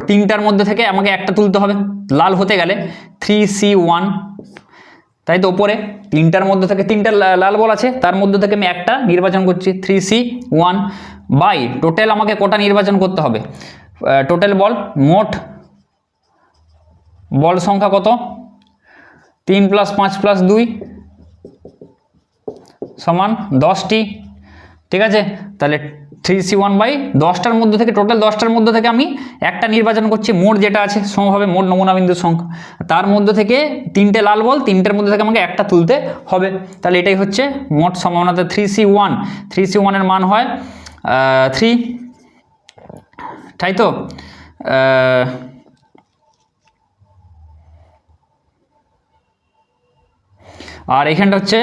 3টার মধ্যে থেকে আমাকে একটা তুলতে হবে লাল হতে গেলে, 3C1, তাই তো, ওপরে 3টার মধ্যে থেকে 3টা লাল বল আছে, তার মধ্যে থেকে আমি একটা নির্বাচন করছি 3C1, বাই টোটাল আমাকে কটা নির্বাচন করতে হবে, টোটাল বল মোট বল সংখ্যা কত, 3 + 5 + 2 সমান 10টি, ঠিক আছে, তাহলে 3C1 বাই 10টার মধ্যে থেকে, টোটাল 10টার মধ্যে থেকে আমি একটা নির্বাচন করছি, মোট যেটা আছে সমভাবে মোট নমুনা বিন্দুর সংখ্যা, তার মধ্যে থেকে 3টে লাল বল, 3টের মধ্যে থেকে আমাকে একটা তুলতে হবে, তাহলে এটাই হচ্ছে মোট সম্ভাবনাতে 3C1, 3C1 এর মান হয় 3, তাই তো, আর এখানটা হচ্ছে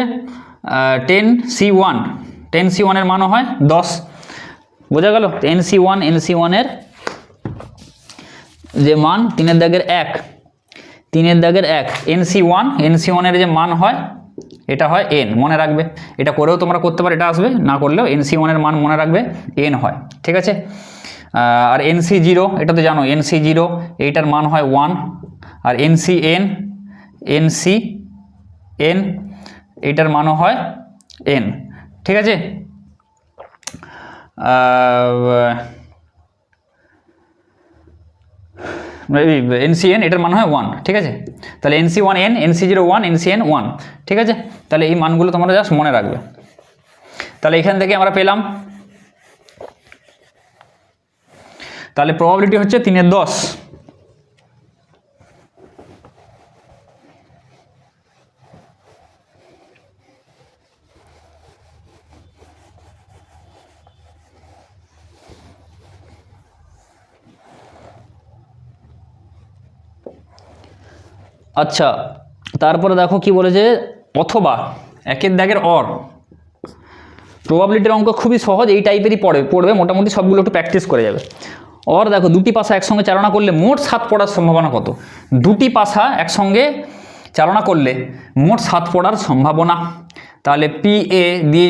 10C1, 10C1 এর মানও হয় 10, বোঝা গেল, NC1 এর যে মান 3 এর দাগের 1, 3 এর দাগের 1, NC1 এর যে মান হয় এটা হয় n, মনে রাখবে। এটা করেও তোমরা করতে পারো, এটা আসবে, না করলেও NC1 এর মান মনে রাখবে n হয়, ঠিক আছে। আর NC0 এটা তো জানো, NC0 এইটার মান হয় 1, আর NCn এইটার মানও হয় n, ঠিক আছে। NCn এটার মান হয় 1, ঠিক আছে। তাহলে NC1n, NC0 1, NCn 1, ঠিক আছে। তাহলে এই মানগুলো তোমরা জাস্ট মনে রাখবে। তাহলে এখান থেকে আমরা পেলাম, তাহলে প্রবাবিলিটি হচ্ছে 3/10। আচ্ছা, তারপরে দেখো কি বলেছে, অথবা একের দাগের অর। প্রবাবিলিটির অঙ্ক খুবই সহজ, এই টাইপেরই পড়বে মোটামুটি সবগুলো একটু প্র্যাকটিস করে যাবে। অর দেখো, দুটি পাশা একসঙ্গে চালনা করলে মোট 7 পড়ার সম্ভাবনা কত? দুটি পাশা একসঙ্গে চালনা করলে মোট 7 পড়ার সম্ভাবনা। তাহলে PA দিয়ে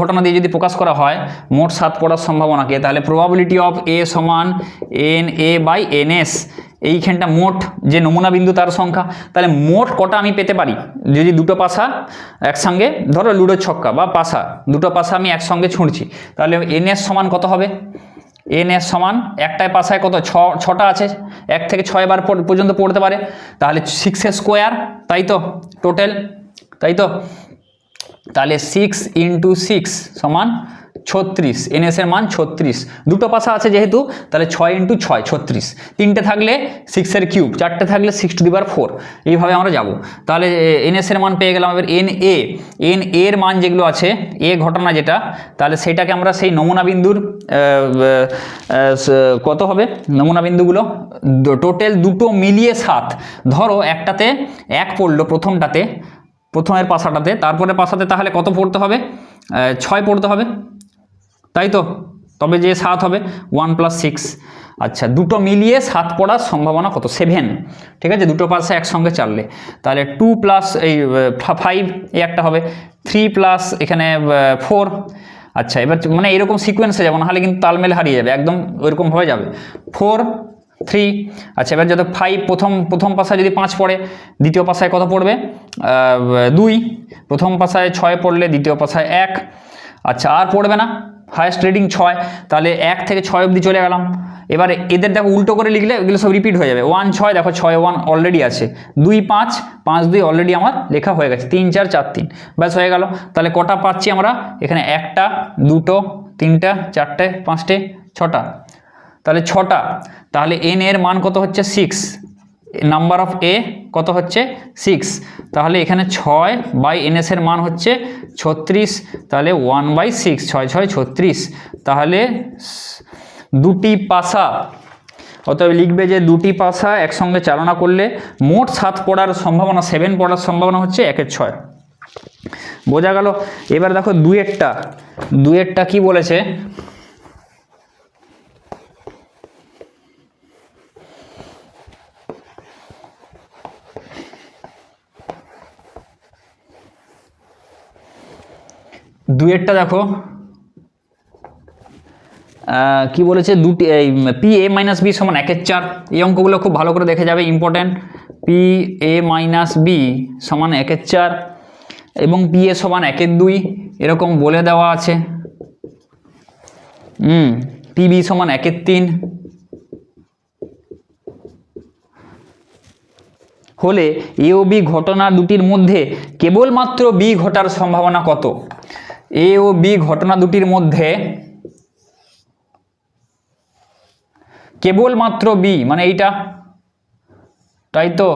ঘটনা দিয়ে যদি প্রকাশ করা হয় মোট 7 পড়ার সম্ভাবনাকে, তাহলে প্রবাবিলিটি অফ A সমান NA/NS। এইখানটা মোট যে নমুনা বিন্দু তার সংখ্যা। তাহলে মোট কটা আমি পেতে পারি যদি দুটো পাশা একসঙ্গে, ধরো লুডোর ছক্কা বা পাশা, দুটো পাশা আমি একসঙ্গে ছুঁড়ছি, তাহলে NS সমান কত হবে? NS সমান, একটায় পাশায় কত, 6টা আছে, 1 থেকে 6 বার পর্যন্ত পড়তে পারে, তাহলে 6 স্কোয়ার, তাই তো টোটাল, তাই তো। তাহলে 6 × 6 সমান 36, NS এর মান 36। দুটো পাশা আছে যেহেতু, তাহলে 6 × 6 36, 3টে থাকলে 6 এর কিউব, 4টে থাকলে 6⁴। এইভাবে আমরা যাব। তাহলে NS এর মান পেয়ে গেলাম। এবার NA এর মান যেগুলো আছে, এ ঘটনা যেটা, তাহলে সেটাকে আমরা সেই নমুনা বিন্দুর কত হবে নমুনা বিন্দুগুলো, টোটাল দুটো মিলিয়ে 7। ধরো একটাতে 1 পড়লো, প্রথমের পাশাটাতে, তারপরে পাশাতে, তাহলে কত পড়তে হবে? 6 পড়তে হবে, তাই তো। তবে যে 7 হবে, 1 + 6। আচ্ছা, দুটো মিলিয়ে 7 পড়ার সম্ভাবনা কত? 7, ঠিক আছে। দুটো পাশে একসঙ্গে চাললে, তাহলে 2 + 5 এই একটা হবে, 3 + এখানে 4। আচ্ছা, এবার মানে এরকম সিকোয়েন্সে যাবো, নাহলে কিন্তু তালমেল হারিয়ে যাবে, একদম ওইরকমভাবে যাবে। 4 3। আচ্ছা, এবার যত 5 প্রথম পাশায় যদি 5 পড়ে, দ্বিতীয় পাশায় কত পড়বে? 2। প্রথম পাশায় 6 পড়লে দ্বিতীয় পাশায় 1। আচ্ছা, আর পড়বে না, হায়েস্ট রিডিং 6, তাহলে 1 থেকে 6 অবধি চলে গেলাম। এবারে এদের দেখো উল্টো করে লিখলে এগুলো সব রিপিট হয়ে যাবে। 1 6, দেখো 6 1 অলরেডি আছে, 2 5 5 2 অলরেডি আমার লেখা হয়ে গেছে, 3 4 4 3, ব্যাস হয়ে গেল। তাহলে কটা পাচ্ছি আমরা এখানে? 1টা 2টো 3টা 4টে 5টে 6টা, তাহলে 6টা। তাহলে n এর মান কত হচ্ছে? 6। নাম্বার অফ A কত হচ্ছে? 6। তাহলে এখানে 6/NS এর মান হচ্ছে 36, তাহলে 1/6, 6 6 36। তাহলে দুটি পাশা, অতএব লিখবে যে দুটি পাশা একসঙ্গে চালনা করলে মোট 7 পড়ার সম্ভাবনা, 7 পড়ার সম্ভাবনা হচ্ছে 1/6। বোঝা গেল? এবার দেখো দুয়েরটা কি বলেছে? দুয়েরটা দেখো কি বলেছে, দুটি PA - B সমান 1/4। এই অঙ্কগুলো খুব ভালো করে দেখে যাবে, ইম্পর্টেন্ট। PA - B সমান 1/4 এবং PA সমান 1/2 এরকম বলে দেওয়া আছে। PB সমান 1/3 হলে A ও B ঘটনা দুটির মধ্যে কেবলমাত্র B ঘটার সম্ভাবনা কত? A ও B ঘটনা দুটির মধ্যে কেবলমাত্র B মানে এইটা, তাই তো।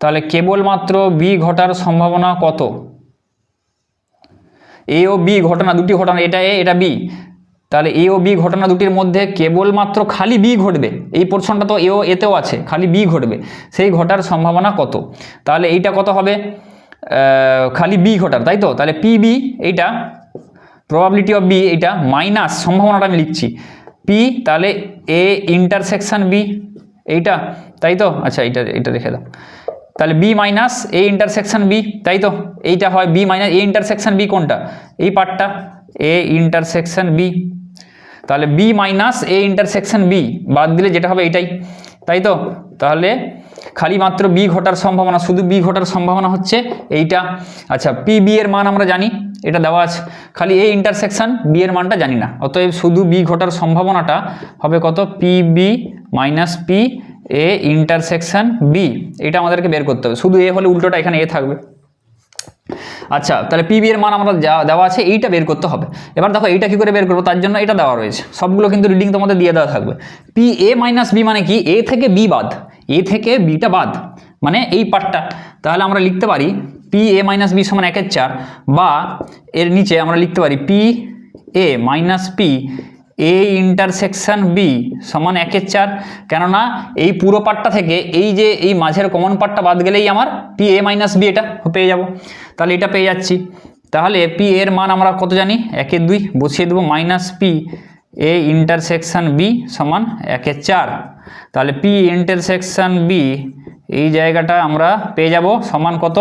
তাহলে কেবলমাত্র B ঘটার সম্ভাবনা কত? A ও B ঘটনা, দুটি ঘটনা, এটা A এটা B, তাহলে A ও B ঘটনা দুটির মধ্যে কেবলমাত্র খালি B ঘটবে। এই পোর্শনটা তো এতেও আছে, খালি B ঘটবে, সেই ঘটার সম্ভাবনা কত? তাহলে এইটা কত হবে? খালি B ঘটার, তাই তো। তাহলে PB এইটা, প্রবাবিলিটি অফ B এইটা, মাইনাস সম্ভাবনাটা আমি লিখছি P, তাহলে A ইন্টারসেকশন B এইটা, তাই তো। আচ্ছা, এটা রেখে দাও, তাহলে b minus a intersection b, তাই তো এইটা হয় b minus a intersection b, কোনটা এই পার্টটা এ ইন্টারসেকশন বি, তাহলে b minus a intersection b বাদ দিলে যেটা হবে এইটাই, তাই তো। তাহলে খালি মাত্র বি ঘটার সম্ভাবনা, শুধু বি ঘটার সম্ভাবনা হচ্ছে এইটা। আচ্ছা পি বি এর মান আমরা জানি, এটা দেওয়া আছে, খালি এ ইন্টারসেকশন বি এর মানটা জানি না, অতএব শুধু বি ঘটার সম্ভাবনাটা হবে কত, p b minus p a intersection b, এটা আমাদেরকে বের করতে হবে। শুধু এ হলে উল্টোটা এখানে এ থাকবে। আচ্ছা তাহলে পি বি এর মান আমরা যা দেওয়া আছে এইটা বের করতে হবে। এবার দেখো এইটা কি করে বের করবো, তার জন্য এটা দেওয়া রয়েছে, সবগুলো কিন্তু রিডিং তোমাদের দিয়ে দেওয়া থাকবে। পি এ মাইনাস বি মানে কি, এ থেকে বি বাদ, এ থেকে বিটা বাদ, মানে এই পার্টটা। তাহলে আমরা লিখতে পারি পি এ মাইনাস বি সমান 1/4, বা এর নিচে আমরা লিখতে পারি p a minus p a intersection b সমান 1/4, কেননা এই পুরো পার্টটা থেকে এই যে এই মাঝের কমন পার্টটা বাদ গেলেই আমার পি এ মাইনাস বি এটা পেয়ে যাব। তাহলে এটা পেয়ে যাচ্ছি। তাহলে পি এর মান আমরা কত জানি, 1/2 বসিয়ে দেবো, minus p a intersection b সমান 1/4। তাহলে পি ইন্টারসেকশন বি এই জায়গাটা আমরা পেয়ে যাব সমান কত,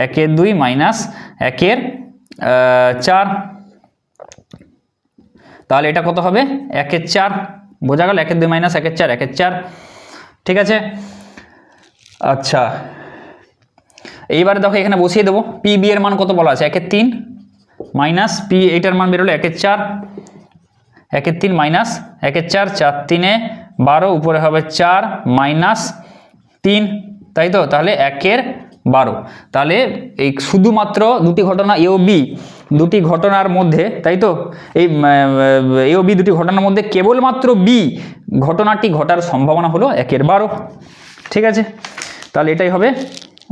1/2 মাইনাস 1/4। তাহলে এটা কত হবে, 1/4, বোঝা গেল, 1/2 মাইনাস 1/4 1/4, ঠিক আছে। আচ্ছা এইবারে দেখো এখানে বসিয়ে দেবো, পি বি এর মান কত বলা আছে, 1/3 মাইনাস পি এইটার মান বেরোলো 1/4, 1/3 মাইনাস 1/4, 4 3 12, উপরে হবে 4 মাইনাস 3, তাই তো। তাহলে 1/12। তাহলে এই শুধুমাত্র দুটি ঘটনা এ ও বি, দুটি ঘটনার মধ্যে, তাই তো, এই এ ও বি দুটি ঘটনার মধ্যে কেবলমাত্র বি ঘটনাটি ঘটার সম্ভাবনা হলো 1/12, ঠিক আছে। তাহলে এটাই হবে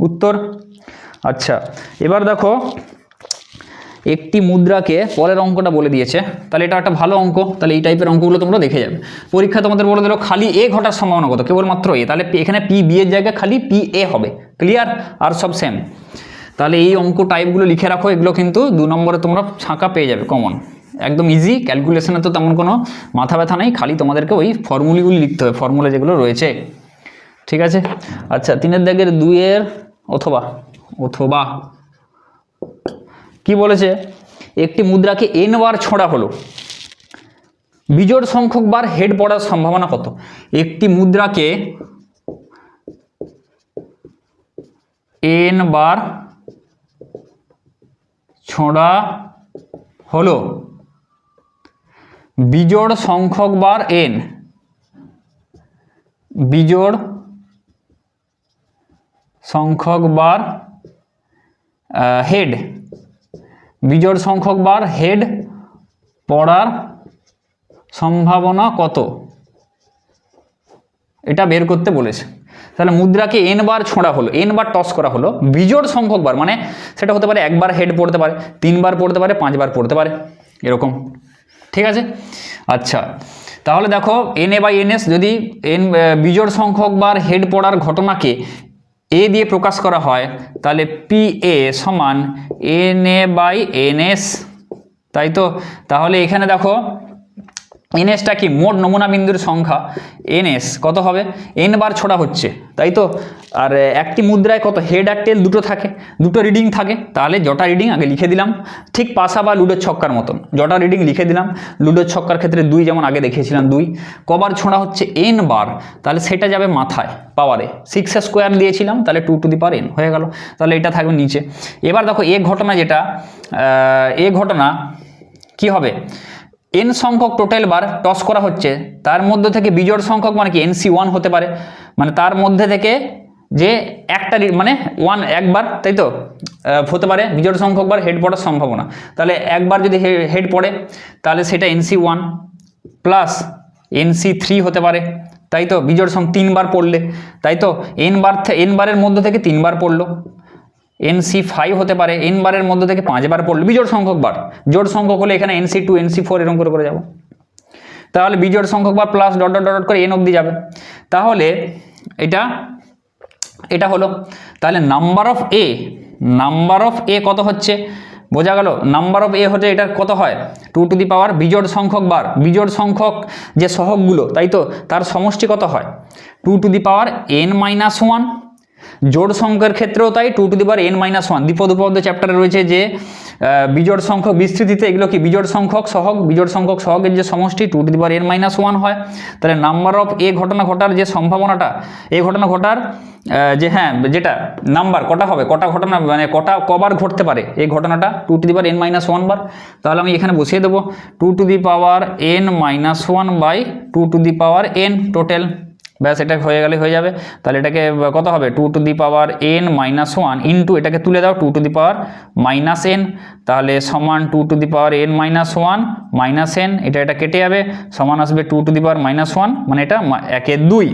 উত্তর। আচ্ছা এবার দেখো একটি মুদ্রাকে, পরের অঙ্কটা বলে দিয়েছে, তাহলে এটা একটা ভালো অঙ্ক, তাহলে এই টাইপের অঙ্কগুলো তোমরা দেখে যাবে। পরীক্ষা তোমাদের বলে দিল খালি এ ঘটার সম্ভাবনা কত, কেবলমাত্র এ, তাহলে এখানে পি বি এর জায়গায় খালি পি এ হবে, ক্লিয়ার, আর সব সেম। তাহলে এই অঙ্ক টাইপগুলো লিখে রাখো, এগুলো কিন্তু 2 নম্বরে তোমরা ছাঁকা পেয়ে যাবে কমন, একদম ইজি। ক্যালকুলেশনে তো তেমন কোনো মাথা ব্যথা নেই, খালি তোমাদেরকে ওই ফর্মুলাগুলি লিখতে হবে, ফর্মুলা যেগুলো রয়েছে, ঠিক আছে। আচ্ছা 3 দাগের 2 এর অথবা কি বলেছে, একটি মুদ্রাকে n বার ছোঁড়া হলো, বিজোড় সংখ্যক বার হেড পড়ার সম্ভাবনা কত। একটি মুদ্রাকে n বার ছোঁড়া হলো, বিজোড় সংখ্যক বার n, বিজোড় সংখ্যক বার হেড, বিজোড় সংখ্যক বার হেড পড়ার সম্ভাবনা কত, এটা বের করতে বলেছে। তাহলে মুদ্রাকে n বার ছোঁড়া হলো, n বার টস করা হলো, বিজোড় সংখ্যক বার, মানে সেটা হতে পারে 1 বার হেড পড়তে পারে, 3 বার পড়তে পারে, 5 বার পড়তে পারে, এরকম, ঠিক আছে। আচ্ছা তাহলে দেখো n a বাই ns, যদি n বিজোড় সংখ্যক বার হেড পড়ার ঘটনাকে এ দিয়ে প্রকাশ করা হয়, তাহলে পি এ সমান n a by n s, তাই তো। তাহলে এখানে দেখো এনএসটা কি, মোট নমুনা বিন্দুর সংখ্যা, এনএস কত হবে, এন বার ছোড়া হচ্ছে, তাই তো। আর একটি মুদ্রায় কত হেড আর টেল দুটো থাকে, দুটো রিডিং থাকে, তাহলে জটা রিডিং আগে লিখে দিলাম, ঠিক পাশা বা লুডোর ছক্কার মতন, জটা রিডিং লিখে দিলাম। লুডোর ছক্কার ক্ষেত্রে 2 যেমন আগে দেখিয়েছিলাম 2, কবার ছোঁড়া হচ্ছে এন বার, তাহলে সেটা যাবে মাথায় পাওয়ারে, 6 স্কোয়ার দিয়েছিলাম, তাহলে 2 টু দি পাওয়ার n হয়ে গেল, তাহলে এটা থাকবে নিচে। এবার দেখো এ ঘটনা, যেটা এ ঘটনা কি হবে, n সংখ্যক টোটাল বার টস করা হচ্ছে, তার মধ্যে থেকে বিজোড় সংখ্যক মানে কি NC1 হতে পারে, মানে তার মধ্যে থেকে যে একটা মানে 1 একবার, তাই তো, হতে পারে বিজোড় সংখ্যক বার হেড পড়ার সম্ভাবনা। তাহলে একবার যদি হেড পড়ে, তাহলে সেটা NC1 প্লাস NC3 হতে পারে, তাই তো, বিজোড় সংখ্যক 3 বার পড়লে, তাই তো, n বারের মধ্যে থেকে 3 বার পড়লো। NC5 হতে পারে, n বারের মধ্যে থেকে 5 বার পড়লো, বিজোড় সংখ্যক বার। জোড় সংখ্যক হলে এখানে NC2 NC4 এরকম করে যাব, তাহলে বিজোড় সংখ্যক বার প্লাস ডট ডট ডট করে n অবধি যাবে। তাহলে এটা হলো, তাহলে নাম্বার অফ এ কত হচ্ছে, বোঝা গেল। নাম্বার অফ এ হচ্ছে এটা কত হয়, 2 টু দি পাওয়ার বিজোড় সংখ্যক বার, বিজোড় সংখ্যক যে সহগগুলো, তাই তো, তার সমষ্টি কত হয় 2 টু দি পাওয়ার n-1, জোড় সংখ্যার ক্ষেত্রেও তাই 2 to the power n minus 1 দ্বিপদ উপপাদ্য চ্যাপ্টারে রয়েছে যে বিজোড় সংখ্যক বিস্তৃতিতে এগুলো কি বিজোড় সংখ্যক সহগ, বিজোড় সংখ্যক সহগের যে সমষ্টি 2 to the power n minus 1 হয়। তাহলে নাম্বার অফ এ ঘটনা ঘটার যে সম্ভাবনাটা, এ ঘটনা ঘটার যে হ্যাঁ যেটা নাম্বার কটা হবে, কটা ঘটনা মানে কবার ঘটতে পারে এই ঘটনাটা 2 to the power n minus 1 বার। তাহলে আমি এখানে বসিয়ে দেবো 2 to the power n minus 1 by 2 to the power n total, ব্যাস এটা হয়ে গেলে হয়ে যাবে। তাহলে এটাকে কত হবে 2 to the power n minus 1 into এটাকে তুলে দাও 2 to the power minus n, তাহলে সমান 2 to the power n minus 1 minus n, এটা কেটে যাবে, সমান আসবে 2 টু দি পাওয়ার মাইনাস 1 মানে এটা 1/2।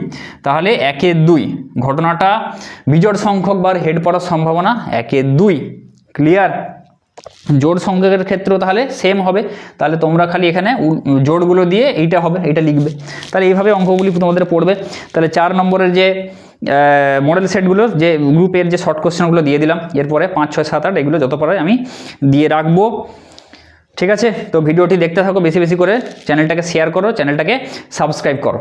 তাহলে 1/2 ঘটনাটা বিজোড় সংখ্যক বার হেড পড়ার সম্ভাবনা 1/2। ক্লিয়ার? জোড় সংখ্যকের ক্ষেত্রেও তাহলে সেম হবে। তাহলে তোমরা খালি এখানে জোড়গুলো দিয়ে এইটা হবে, এটা লিখবে। তাহলে এইভাবে অঙ্কগুলি তোমাদের পড়বে। তাহলে 4 নম্বরের যে মডেল সেটগুলো যে গ্রুপের যে শর্ট কোশ্চেনগুলো দিয়ে দিলাম, এরপরে 5, 6, 7, 8 এগুলো যত পারে আমি দিয়ে রাখবো। ঠিক আছে? তো ভিডিওটি দেখতে থাকো বেশি বেশি করে, চ্যানেলটাকে শেয়ার করো, চ্যানেলটাকে সাবস্ক্রাইব করো।